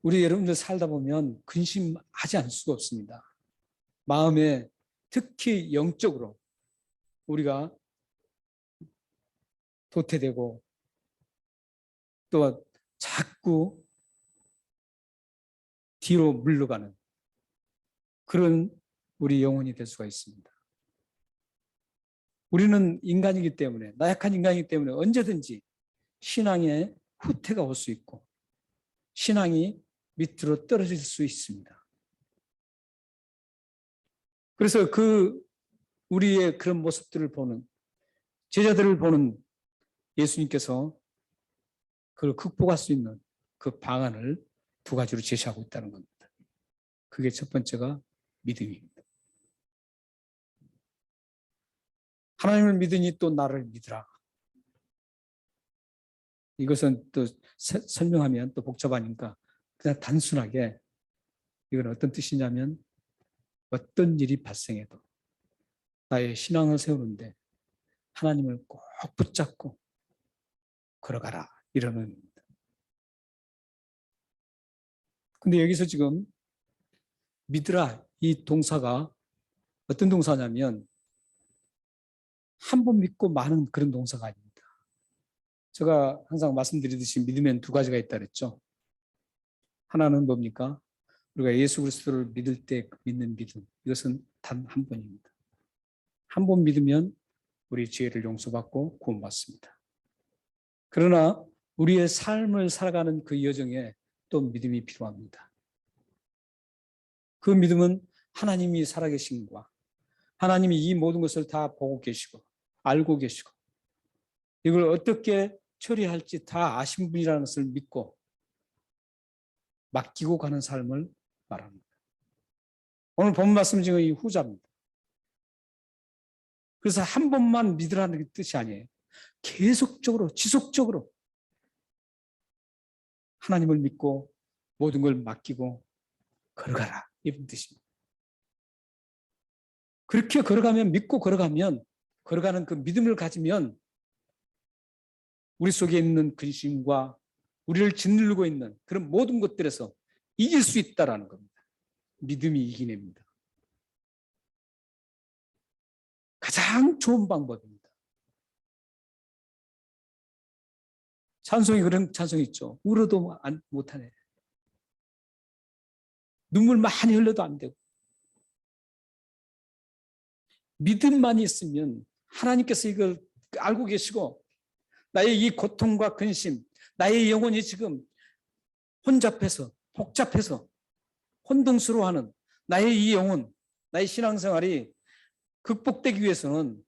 S1: 우리 여러분들 살다 보면 근심하지 않을 수가 없습니다. 마음에 특히 영적으로 우리가 도태되고 또 자꾸 뒤로 물러가는 그런 우리 영혼이 될 수가 있습니다. 우리는 인간이기 때문에, 나약한 인간이기 때문에 언제든지 신앙에 후퇴가 올 수 있고 신앙이 밑으로 떨어질 수 있습니다. 그래서 우리의 그런 모습들을 보는, 제자들을 보는 예수님께서 그걸 극복할 수 있는 그 방안을 두 가지로 제시하고 있다는 겁니다. 그게 첫 번째가 믿음입니다. 하나님을 믿으니 또 나를 믿으라. 이것은 또 설명하면 또 복잡하니까 그냥 단순하게 이건 어떤 뜻이냐면 어떤 일이 발생해도 나의 신앙을 세우는데 하나님을 꼭 붙잡고 걸어가라 이런 의미입니다. 근데 여기서 지금 믿으라 이 동사가 어떤 동사냐면 한 번 믿고 마는 그런 동사가 아닙니다. 제가 항상 말씀드리듯이 믿으면 두 가지가 있다 그랬죠. 하나는 뭡니까? 우리가 예수 그리스도를 믿을 때 믿는 믿음. 이것은 단 한 번입니다. 한 번 믿으면 우리 죄를 용서받고 구원받습니다. 그러나 우리의 삶을 살아가는 그 여정에 또 믿음이 필요합니다. 그 믿음은 하나님이 살아계신과 하나님이 이 모든 것을 다 보고 계시고 알고 계시고 이걸 어떻게 처리할지 다 아신 분이라는 것을 믿고 맡기고 가는 삶을 말합니다. 오늘 본 말씀 중에 이 후자입니다. 그래서 한 번만 믿으라는 뜻이 아니에요. 계속적으로 지속적으로 하나님을 믿고 모든 걸 맡기고 걸어가라 이런 뜻입니다. 그렇게 걸어가면 믿고 걸어가는 그 믿음을 가지면 우리 속에 있는 근심과 우리를 짓누르고 있는 그런 모든 것들에서 이길 수 있다는 겁니다. 믿음이 이기냅니다. 가장 좋은 방법입니다. 찬송이 그런 찬송이 있죠. 울어도 못하네. 눈물 많이 흘려도 안 되고. 믿음만 있으면 하나님께서 이걸 알고 계시고 나의 이 고통과 근심, 나의 영혼이 지금 혼잡해서 복잡해서 혼동스러워하는 나의 이 영혼, 나의 신앙생활이 극복되기 위해서는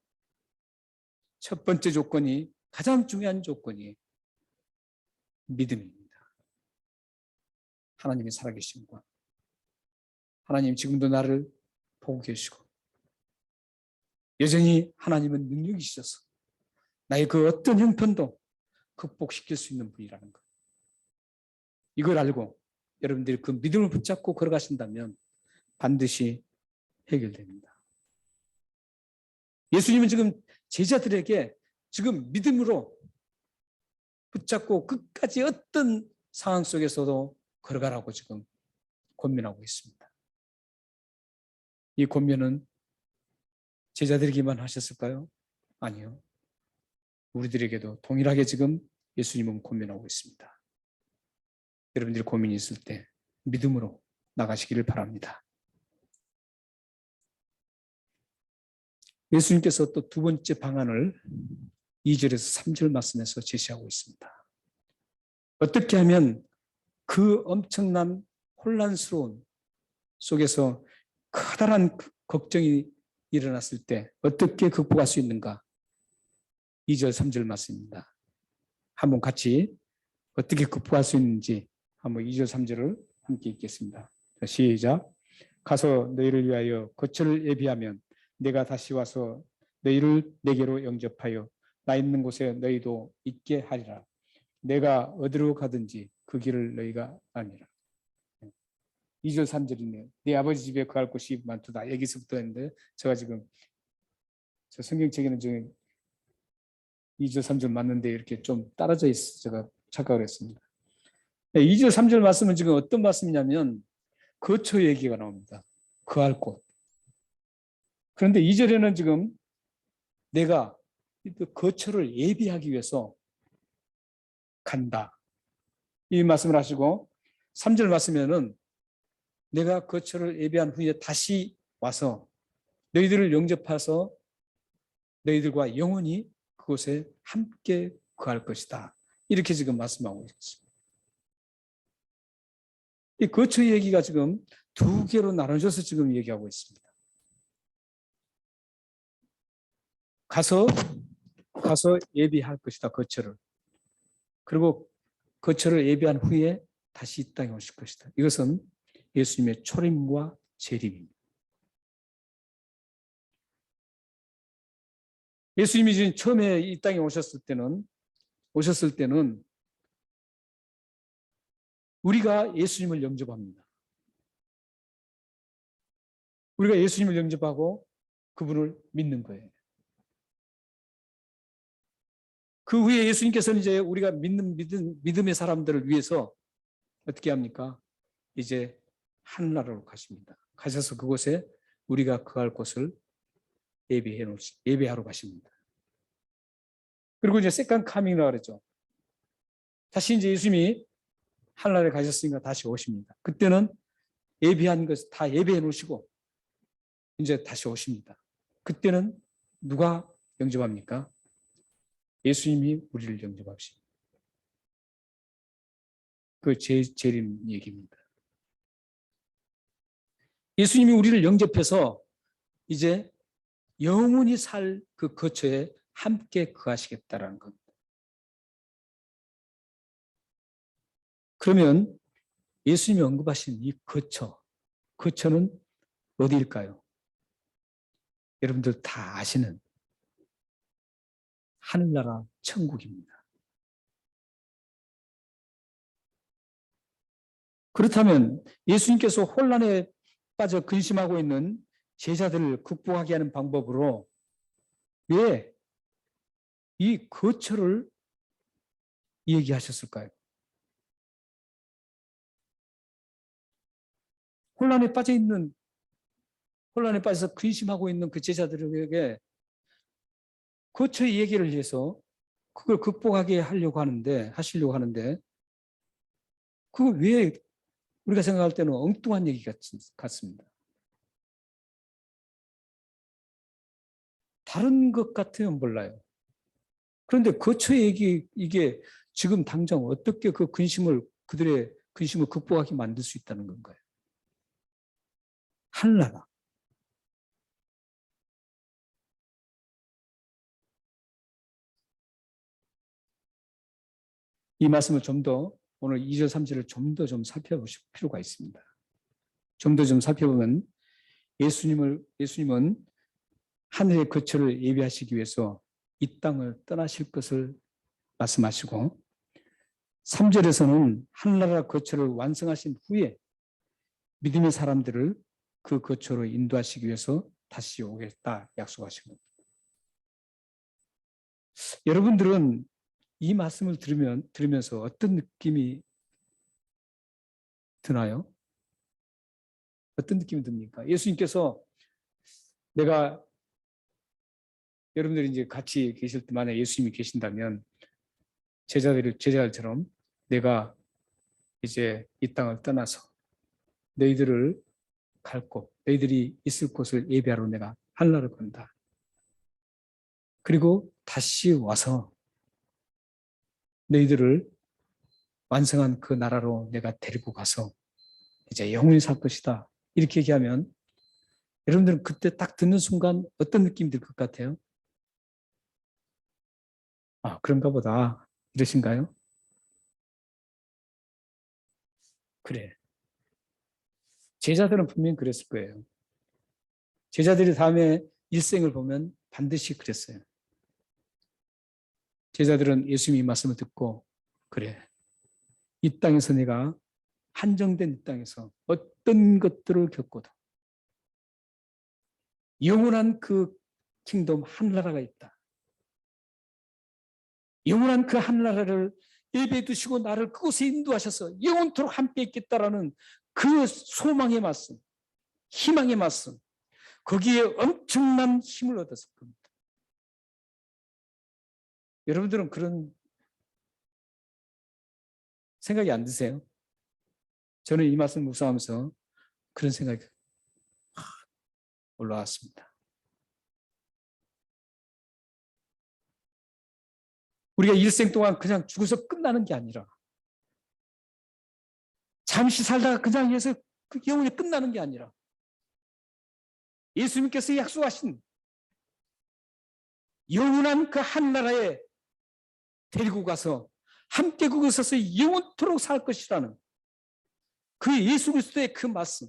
S1: 첫 번째 조건이, 가장 중요한 조건이 믿음입니다. 하나님이 살아계심과 하나님 지금도 나를 보고 계시고 여전히 하나님은 능력이시셔서 나의 그 어떤 형편도 극복시킬 수 있는 분이라는 것. 이걸 알고 여러분들이 그 믿음을 붙잡고 걸어가신다면 반드시 해결됩니다. 예수님은 지금 제자들에게 지금 믿음으로 붙잡고 끝까지 어떤 상황 속에서도 걸어가라고 지금 권면하고 있습니다. 이 권면은 제자들에게만 하셨을까요? 아니요. 우리들에게도 동일하게 지금 예수님은 고민하고 있습니다. 여러분들이 고민이 있을 때 믿음으로 나가시기를 바랍니다. 예수님께서 또 두 번째 방안을 2절에서 3절 말씀에서 제시하고 있습니다. 어떻게 하면 그 엄청난 혼란스러운 속에서 커다란 걱정이 일어났을 때 어떻게 극복할 수 있는가? 2절, 3절 말씀입니다. 한번 같이 어떻게 극복할 수 있는지 한번 2절, 3절을 함께 읽겠습니다. 시작. 가서 너희를 위하여 거처를 예비하면 내가 다시 와서 너희를 내게로 영접하여 나 있는 곳에 너희도 있게 하리라. 내가 어디로 가든지 그 길을 너희가 아니라. 2절 3절이네요. 네 아버지 집에 거할 곳이 많도다. 여기서부터 했는데 제가 지금 저 성경책에는 지금 2절 3절 맞는데 이렇게 좀 떨어져 있어 제가 착각을 했습니다. 2절 3절 말씀은 지금 어떤 말씀이냐면 거처 얘기가 나옵니다. 거할 곳. 그런데 2절에는 지금 내가 거처를 예비하기 위해서 간다. 이 말씀을 하시고 3절 말씀에는 내가 거처를 예비한 후에 다시 와서 너희들을 영접해서 너희들과 영원히 그곳에 함께 거할 것이다. 이렇게 지금 말씀하고 있습니다. 이 거처 얘기가 지금 두 개로 나눠져서 지금 얘기하고 있습니다. 가서 예비할 것이다. 거처를. 그리고 거처를 예비한 후에 다시 이 땅에 오실 것이다. 이것은 예수님의 초림과 재림입니다. 예수님이 지금 처음에 이 땅에 오셨을 때는 우리가 예수님을 영접합니다. 우리가 예수님을 영접하고 그분을 믿는 거예요. 그 후에 예수님께서는 이제 우리가 믿는 믿음의 사람들을 위해서 어떻게 합니까? 이제 하늘나라로 가십니다. 가셔서 그곳에 우리가 거할 곳을 예배하러 가십니다. 그리고 이제 세컨 카밍이라고 그러죠. 다시 이제 예수님이 하늘나라에 가셨으니까 다시 오십니다. 그때는 예배한 것 다 예배해 놓으시고 이제 다시 오십니다. 그때는 누가 영접합니까? 예수님이 우리를 영접하십니다. 그 재림 얘기입니다. 예수님이 우리를 영접해서 이제 영원히 살 그 거처에 함께 거하시겠다라는 겁니다. 그러면 예수님이 언급하신 이 거처는 어디일까요? 여러분들 다 아시는 하늘나라 천국입니다. 그렇다면 예수님께서 혼란에 빠져 근심하고 있는 제자들을 극복하게 하는 방법으로 왜 이 거처를 얘기하셨을까요? 혼란에 빠져서 근심하고 있는 그 제자들에게 거처의 얘기를 해서 그걸 극복하게 하시려고 하는데 그거 왜 우리가 생각할 때는 엉뚱한 얘기 같습니다. 다른 것 같으면 몰라요. 그런데 거처의 얘기 이게 지금 당장 어떻게 그들의 근심을 극복하게 만들 수 있다는 건가요? 하늘나라. 이 말씀을 좀 더 오늘 2절 3절을 좀 더 살펴보실 필요가 있습니다. 좀 더 살펴보면 예수님은 하늘의 거처를 예비하시기 위해서 이 땅을 떠나실 것을 말씀하시고 3절에서는 하늘나라 거처를 완성하신 후에 믿음의 사람들을 그 거처로 인도하시기 위해서 다시 오겠다 약속하신 겁니다. 여러분들은 이 말씀을 들으면서 어떤 느낌이 드나요? 어떤 느낌이 듭니까? 예수님께서 내가 여러분들이 이제 같이 계실 때 만약 예수님이 계신다면 제자들처럼 내가 이제 이 땅을 떠나서 너희들을 갈 곳, 너희들이 있을 곳을 예배하러 내가 하늘나라를 간다. 그리고 다시 와서 너희들을 완성한 그 나라로 내가 데리고 가서 이제 영원히 살 것이다. 이렇게 얘기하면 여러분들은 그때 딱 듣는 순간 어떤 느낌이 들 것 같아요? 아, 그런가 보다. 이러신가요? 그래. 제자들은 분명히 그랬을 거예요. 제자들이 다음에 일생을 보면 반드시 그랬어요. 제자들은 예수님이 이 말씀을 듣고 그래. 이 땅에서 내가 한정된 이 땅에서 어떤 것들을 겪고도 영원한 그 킹덤 하늘나라가 있다. 영원한 그 하늘나라를 예배해 두시고 나를 그곳에 인도하셔서 영원토록 함께 있겠다라는 그 소망의 말씀, 희망의 말씀, 거기에 엄청난 힘을 얻었을 겁니다. 여러분들은 그런 생각이 안 드세요? 저는 이 말씀 묵상하면서 그런 생각이 올라왔습니다. 우리가 일생 동안 그냥 죽어서 끝나는 게 아니라 잠시 살다가 그냥 해서 그 영원히 끝나는 게 아니라 예수님께서 약속하신 영원한 그 한나라에 데리고 가서 함께 그곳에서 영원토록 살 것이라는 그 예수 그리스도의 그 말씀,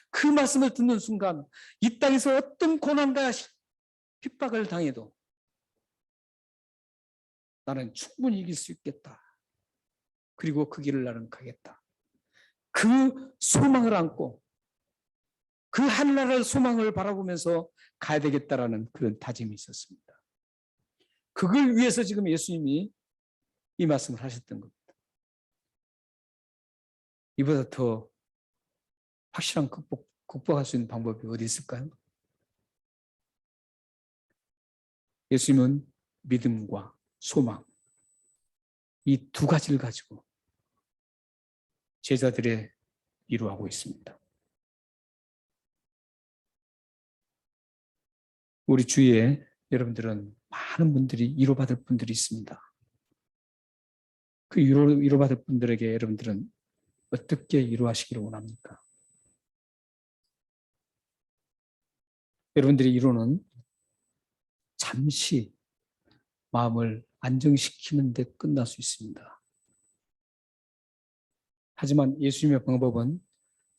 S1: 그 말씀을 듣는 순간 이 땅에서 어떤 고난과 핍박을 당해도 나는 충분히 이길 수 있겠다. 그리고 그 길을 나는 가겠다. 그 소망을 안고 그 한나라의 소망을 바라보면서 가야 되겠다라는 그런 다짐이 있었습니다. 그걸 위해서 지금 예수님이 이 말씀을 하셨던 겁니다. 이보다 더 확실한 극복할 수 있는 방법이 어디 있을까요? 예수님은 믿음과 소망, 이 두 가지를 가지고 제자들의 이루하고 있습니다. 우리 주위에 여러분들은 많은 분들이 위로받을 분들이 있습니다. 그 위로받을 분들에게 여러분들은 어떻게 위로하시기를 원합니까? 여러분들의 위로는 잠시 마음을 안정시키는 데 끝날 수 있습니다. 하지만 예수님의 방법은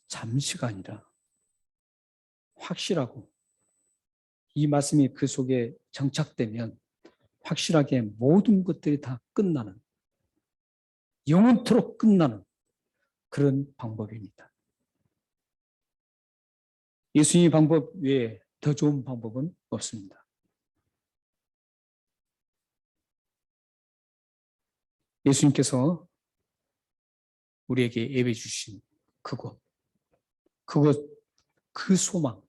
S1: 잠시가 아니라 확실하고 이 말씀이 그 속에 정착되면 확실하게 모든 것들이 다 끝나는, 영원토록 끝나는 그런 방법입니다. 예수님의 방법 외에 더 좋은 방법은 없습니다. 예수님께서 우리에게 예배 주신 그곳, 그 소망,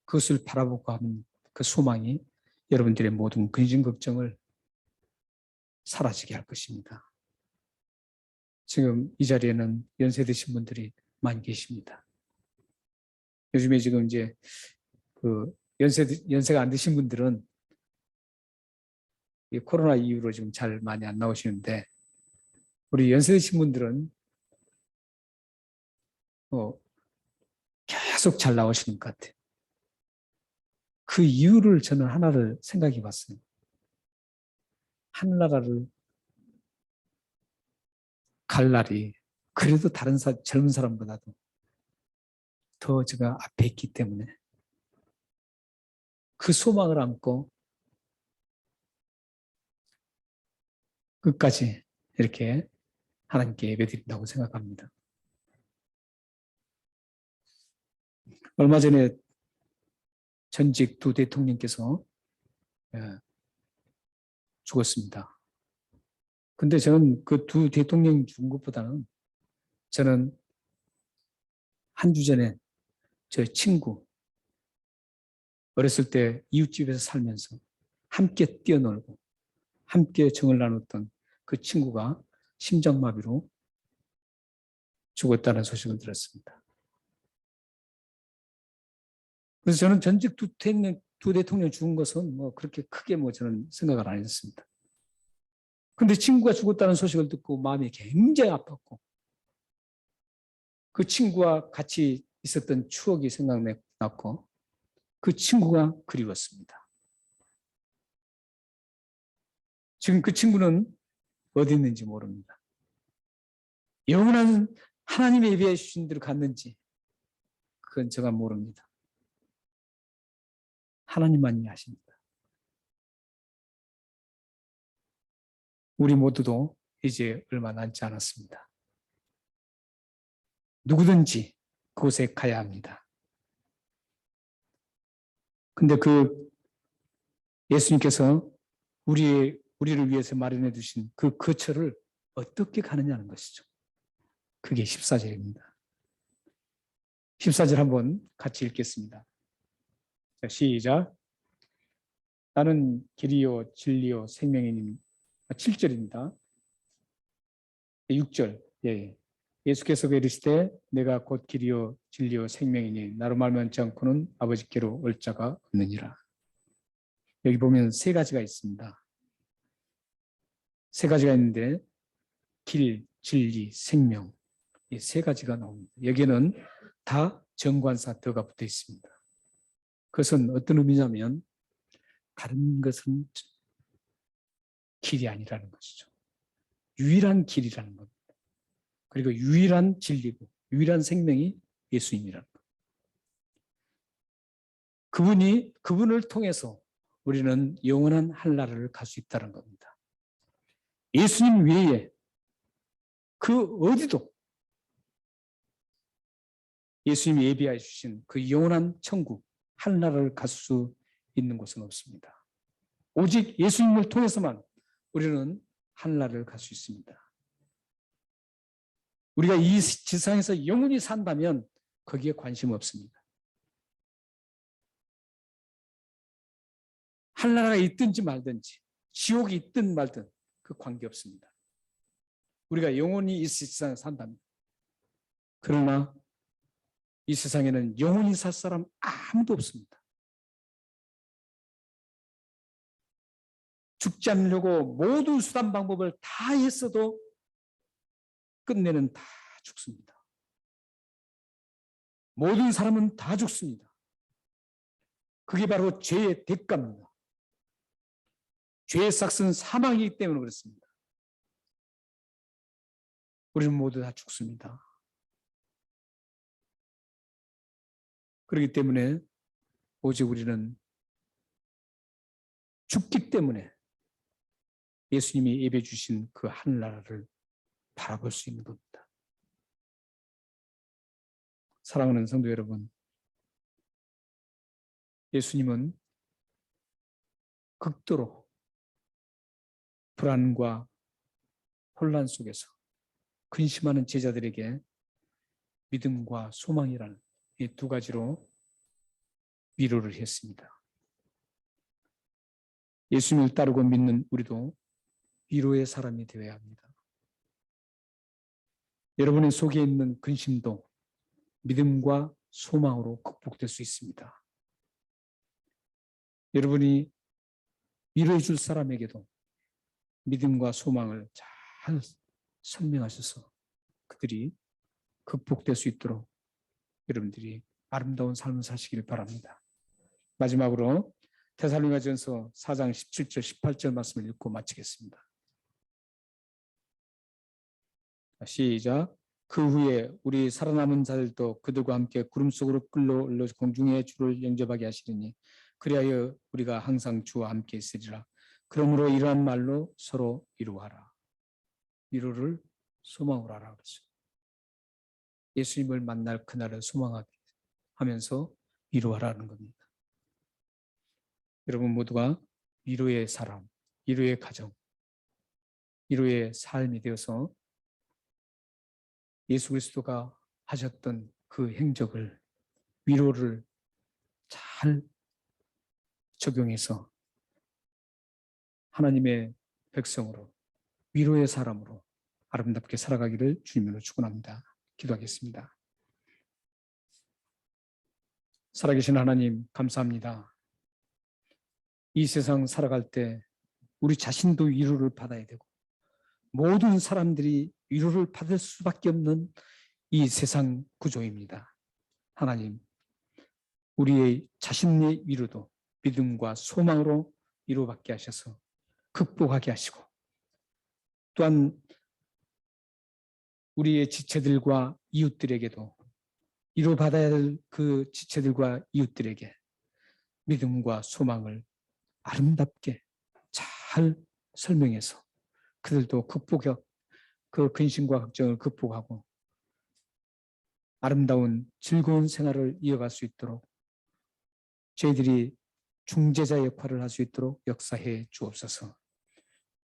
S1: 그것을 바라보고 하는 그 소망이 여러분들의 모든 근심 걱정을 사라지게 할 것입니다. 지금 이 자리에는 연세 드신 분들이 많이 계십니다. 요즘에 지금 이제 그 연세가 안 드신 분들은 이 코로나 이후로 지금 잘 많이 안 나오시는데 우리 연세 드신 분들은 계속 잘 나오시는 것 같아요. 그 이유를 저는 하나를 생각해 봤어요. 하늘나라를 갈 날이 그래도 다른 젊은 사람보다도 더 제가 앞에 있기 때문에 그 소망을 안고 끝까지 이렇게 하나님께 예배드린다고 생각합니다. 얼마 전에 전직 두 대통령께서 죽었습니다. 근데 저는 그 두 대통령 죽은 것보다는 저는 한 주 전에 저희 친구 어렸을 때 이웃집에서 살면서 함께 뛰어놀고 함께 정을 나눴던 그 친구가 심장마비로 죽었다는 소식을 들었습니다. 그래서 저는 전직 두 대통령 죽은 것은 뭐 그렇게 크게 뭐 저는 생각을 안 했습니다. 근데 친구가 죽었다는 소식을 듣고 마음이 굉장히 아팠고 그 친구와 같이 있었던 추억이 생각났고 그 친구가 그리웠습니다. 지금 그 친구는 어디 있는지 모릅니다. 영원한 하나님의 예배해 주신 대로 갔는지 그건 제가 모릅니다. 하나님만이 아십니다. 우리 모두도 이제 얼마 남지 않았습니다. 누구든지 그곳에 가야 합니다. 근데 그 예수님께서 우리를 위해서 마련해 주신 그 거처를 어떻게 가느냐는 것이죠. 그게 14절입니다. 14절 한번 같이 읽겠습니다. 자, 시작. 나는 길이요 진리요 생명이니 7절입니다. 6절. 예. 예수께서 이르시되 내가 곧 길이요 진리요 생명이니 나로 말면 지 않고는 아버지께로 올 자가 없느니라. 여기 보면 세 가지가 있습니다. 세 가지가 있는데 길, 진리, 생명 이 세 가지가 나옵니다. 여기에는 다 정관사 더가 붙어 있습니다. 그것은 어떤 의미냐면 다른 것은 길이 아니라는 것이죠. 유일한 길이라는 겁니다. 그리고 유일한 진리고 유일한 생명이 예수님이라는 것. 그분을 통해서 우리는 영원한 한나라를 갈 수 있다는 겁니다. 예수님 외에 그 어디도 예수님이 예비하여 주신 그 영원한 천국 한나라를 갈 수 있는 곳은 없습니다. 오직 예수님을 통해서만 우리는 한나라를 갈 수 있습니다. 우리가 이 지상에서 영원히 산다면 거기에 관심 없습니다. 한나라가 있든지 말든지 지옥이 있든 말든 그 관계없습니다. 우리가 영원히 이 세상에 산다면. 그러나 이 세상에는 영원히 살 사람 아무도 없습니다. 죽지 않으려고 모든 수단 방법을 다 했어도 끝내는 다 죽습니다. 모든 사람은 다 죽습니다. 그게 바로 죄의 대가입니다. 죄의 삭은 사망이기 때문에 그렇습니다. 우리는 모두 다 죽습니다. 그렇기 때문에 오직 우리는 죽기 때문에 예수님이 예배 주신 그 하늘나라를 바라볼 수 있는 겁니다. 사랑하는 성도 여러분, 예수님은 극도로 불안과 혼란 속에서 근심하는 제자들에게 믿음과 소망이라는 이 두 가지로 위로를 했습니다. 예수님을 따르고 믿는 우리도 위로의 사람이 되어야 합니다. 여러분의 속에 있는 근심도 믿음과 소망으로 극복될 수 있습니다. 여러분이 위로해 줄 사람에게도 믿음과 소망을 잘 설명하셔서 그들이 극복될 수 있도록 여러분들이 아름다운 삶을 사시길 바랍니다. 마지막으로 데살로니가전서 4장 17절 18절 말씀을 읽고 마치겠습니다. 시작. 그 후에 우리 살아남은 자들도 그들과 함께 구름 속으로 끌어올려 공중에 주를 영접하게 하시리니 그리하여 우리가 항상 주와 함께 있으리라. 그러므로 이러한 말로 서로 위로하라. 위로를 소망으로 하라 그랬어요. 예수님을 만날 그날을 소망하게 하면서 위로하라는 겁니다. 여러분 모두가 위로의 사람, 위로의 가정, 위로의 삶이 되어서 예수 그리스도가 하셨던 그 행적을, 위로를 잘 적용해서 하나님의 백성으로, 위로의 사람으로 아름답게 살아가기를 주님으로 축원합니다. 기도하겠습니다. 살아계신 하나님, 감사합니다. 이 세상 살아갈 때 우리 자신도 위로를 받아야 되고 모든 사람들이 위로를 받을 수밖에 없는 이 세상 구조입니다. 하나님, 우리의 자신의 위로도 믿음과 소망으로 위로받게 하셔서 극복하게 하시고, 또한 우리의 지체들과 이웃들에게도 위로받아야 할 그 지체들과 이웃들에게 믿음과 소망을 아름답게 잘 설명해서 그들도 그 근심과 걱정을 극복하고 아름다운 즐거운 생활을 이어갈 수 있도록 저희들이 중재자 역할을 할 수 있도록 역사해 주옵소서.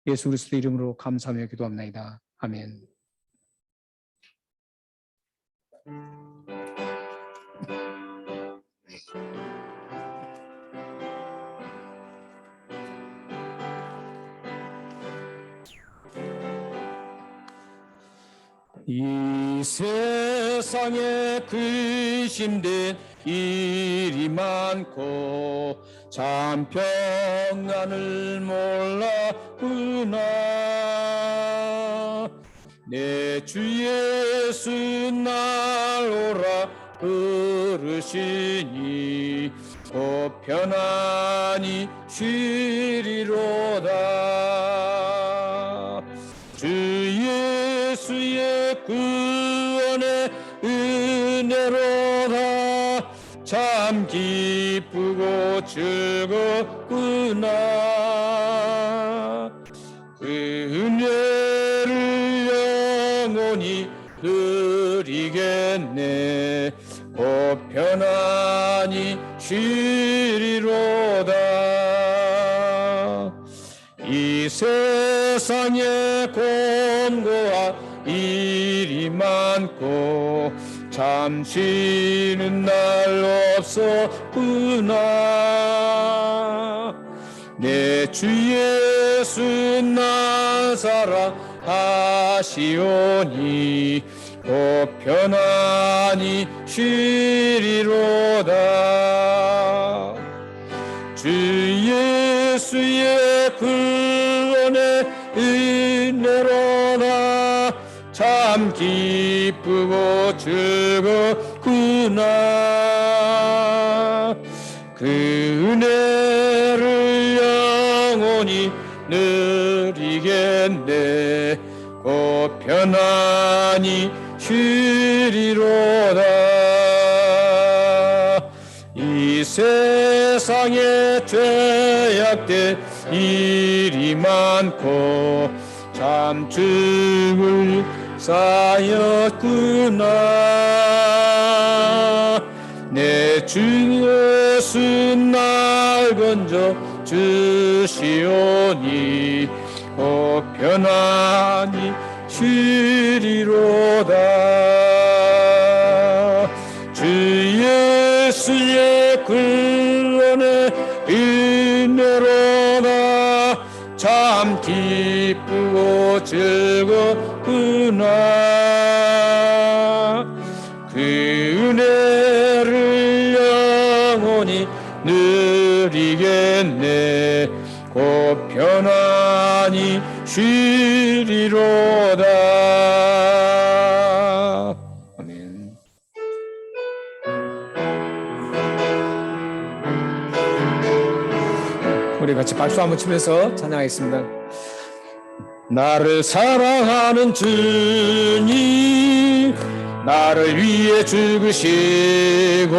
S1: 예수 그리스도 이름으로 감사하며 기도합나이다. 아멘. 이 세상에 근심된 일이 많고 참 평안을 몰랐구나. 내 주 예수 날 오라 부르시니 곧 편안히 쉬리로다. 주 예수의 구원의 은혜로다. 참 기쁘고 즐겁구나. 그 은혜를 영원히 누리겠네. 곧 편안히 쉬리로다. 이 세상에 곤고한 일이 많고 참 쉬는 날 없었구나. 내 주 예수 나 사랑하시오니 곧 편안히 쉬리로다. 주 예수의 구원의 은혜로다. 참 기쁘고 즐겁구나. 그 은혜를 영원히 누리겠네. 곧 편안히 쉬리로다. 이 세상에 죄악된 일이 많고 참 죽을 쌓였구나. 내 주 예수 날 건져 주시오니 곧 편안히 쉬리로다. 주 예수의 구원의 은혜로다. 참 기쁘고 즐겁구나. 그 은혜를 영원히 누리겠네. 곧 편안히 쉬리로다. 아멘. 우리 같이 박수 한번 치면서 찬양하겠습니다. 나를 사랑하는 주님, 나를 위해 죽으시고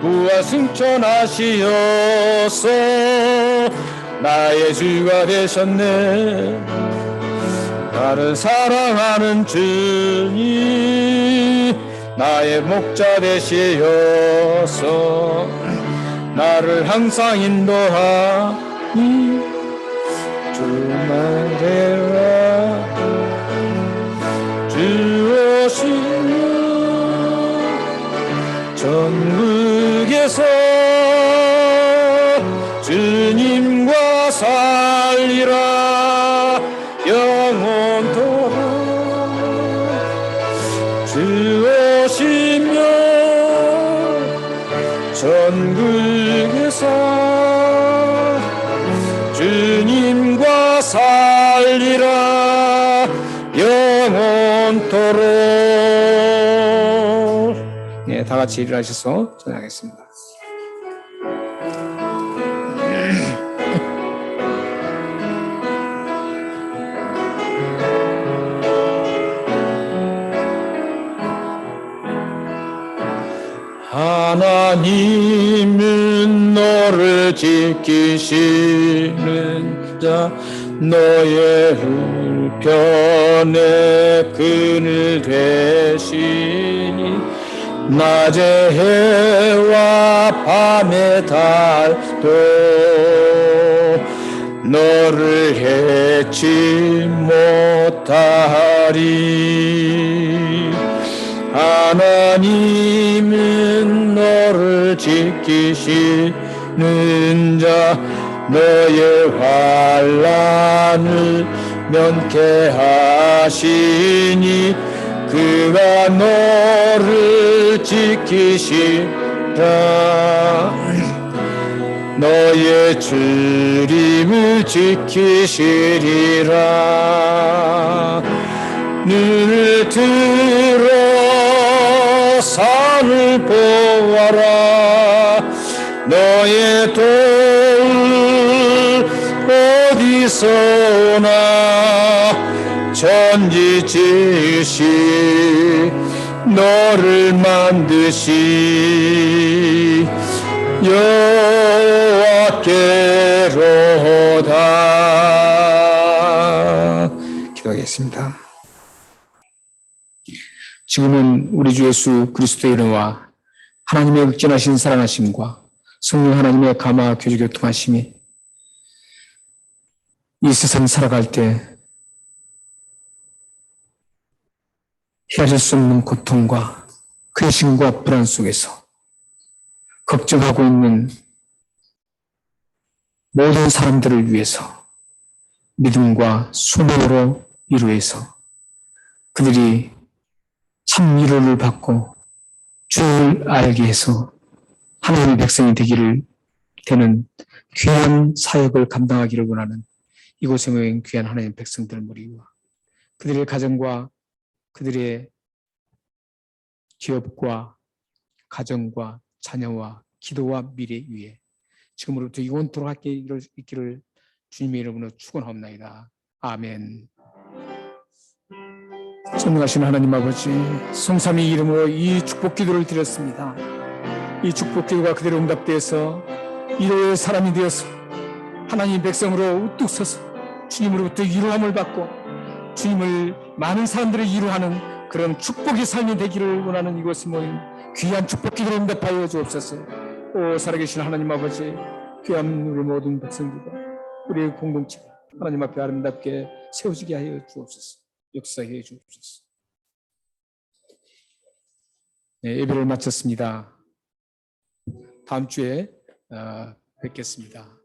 S1: 부활 승천하시어서 나의 주가 되셨네. 나를 사랑하는 주님, 나의 목자 되시어서 나를 항상 인도하니 주만 되라. 주 오시면 전국에서 주님과 살리라 영원토록 주 오시면 전국에서 주님과 살리라 영원토록. 네, 다 같이 일어나셔서 전하겠습니다. 하나님은 너를 지키시는 자 너의 우편에 그늘 되시니 낮에 해와 밤에 달도 너를 해치 못하리. 하나님은 너를 지키시는 자 너의 환난을 면케하시니 그가 너를 지키시라. 너의 주림을 지키시리라. 눈을 들어 산을 보아라. 너의 도울 어디서 오나. 천지지으시 너를 만드시 여호와께로다. 기도하겠습니다. 지금은 우리 주 예수 그리스도의 이름과 하나님의 극진하신 사랑하심과 성령 하나님의 감화 교주 교통하심이 이 세상 살아갈 때 헤아릴 수 없는 고통과 근심과 불안 속에서 걱정하고 있는 모든 사람들을 위해서 믿음과 소망으로 위로해서 그들이 참 위로를 받고 주를 알게 해서 하나님의 백성이 되는 귀한 사역을 감당하기를 원하는 이곳에 모인 귀한 하나님의 백성들 무리와 그들의 가정과 그들의 기업과 가정과 자녀와 기도와 미래 위에 지금으로부터 영원토록 함께 있기를 주님의 이름으로 축원하옵나이다. 아멘. 전능하신 하나님 아버지, 성삼위 이름으로 이 축복 기도를 드렸습니다. 이 축복 기도가 그대로 응답되어서 위로의 사람이 되어서 하나님 백성으로 우뚝 서서 주님으로부터 위로함을 받고 주님을 많은 사람들을 위로하는 그런 축복의 삶이 되기를 원하는 이곳에 모인 귀한 축복 기도를 응답하여 주옵소서. 오 살아계신 하나님 아버지, 귀한 우리 모든 백성들과 우리의 공동체가 하나님 앞에 아름답게 세워지게 하여 주옵소서. 역사해 주옵소서. 네, 예배를 마쳤습니다. 다음 주에 뵙겠습니다.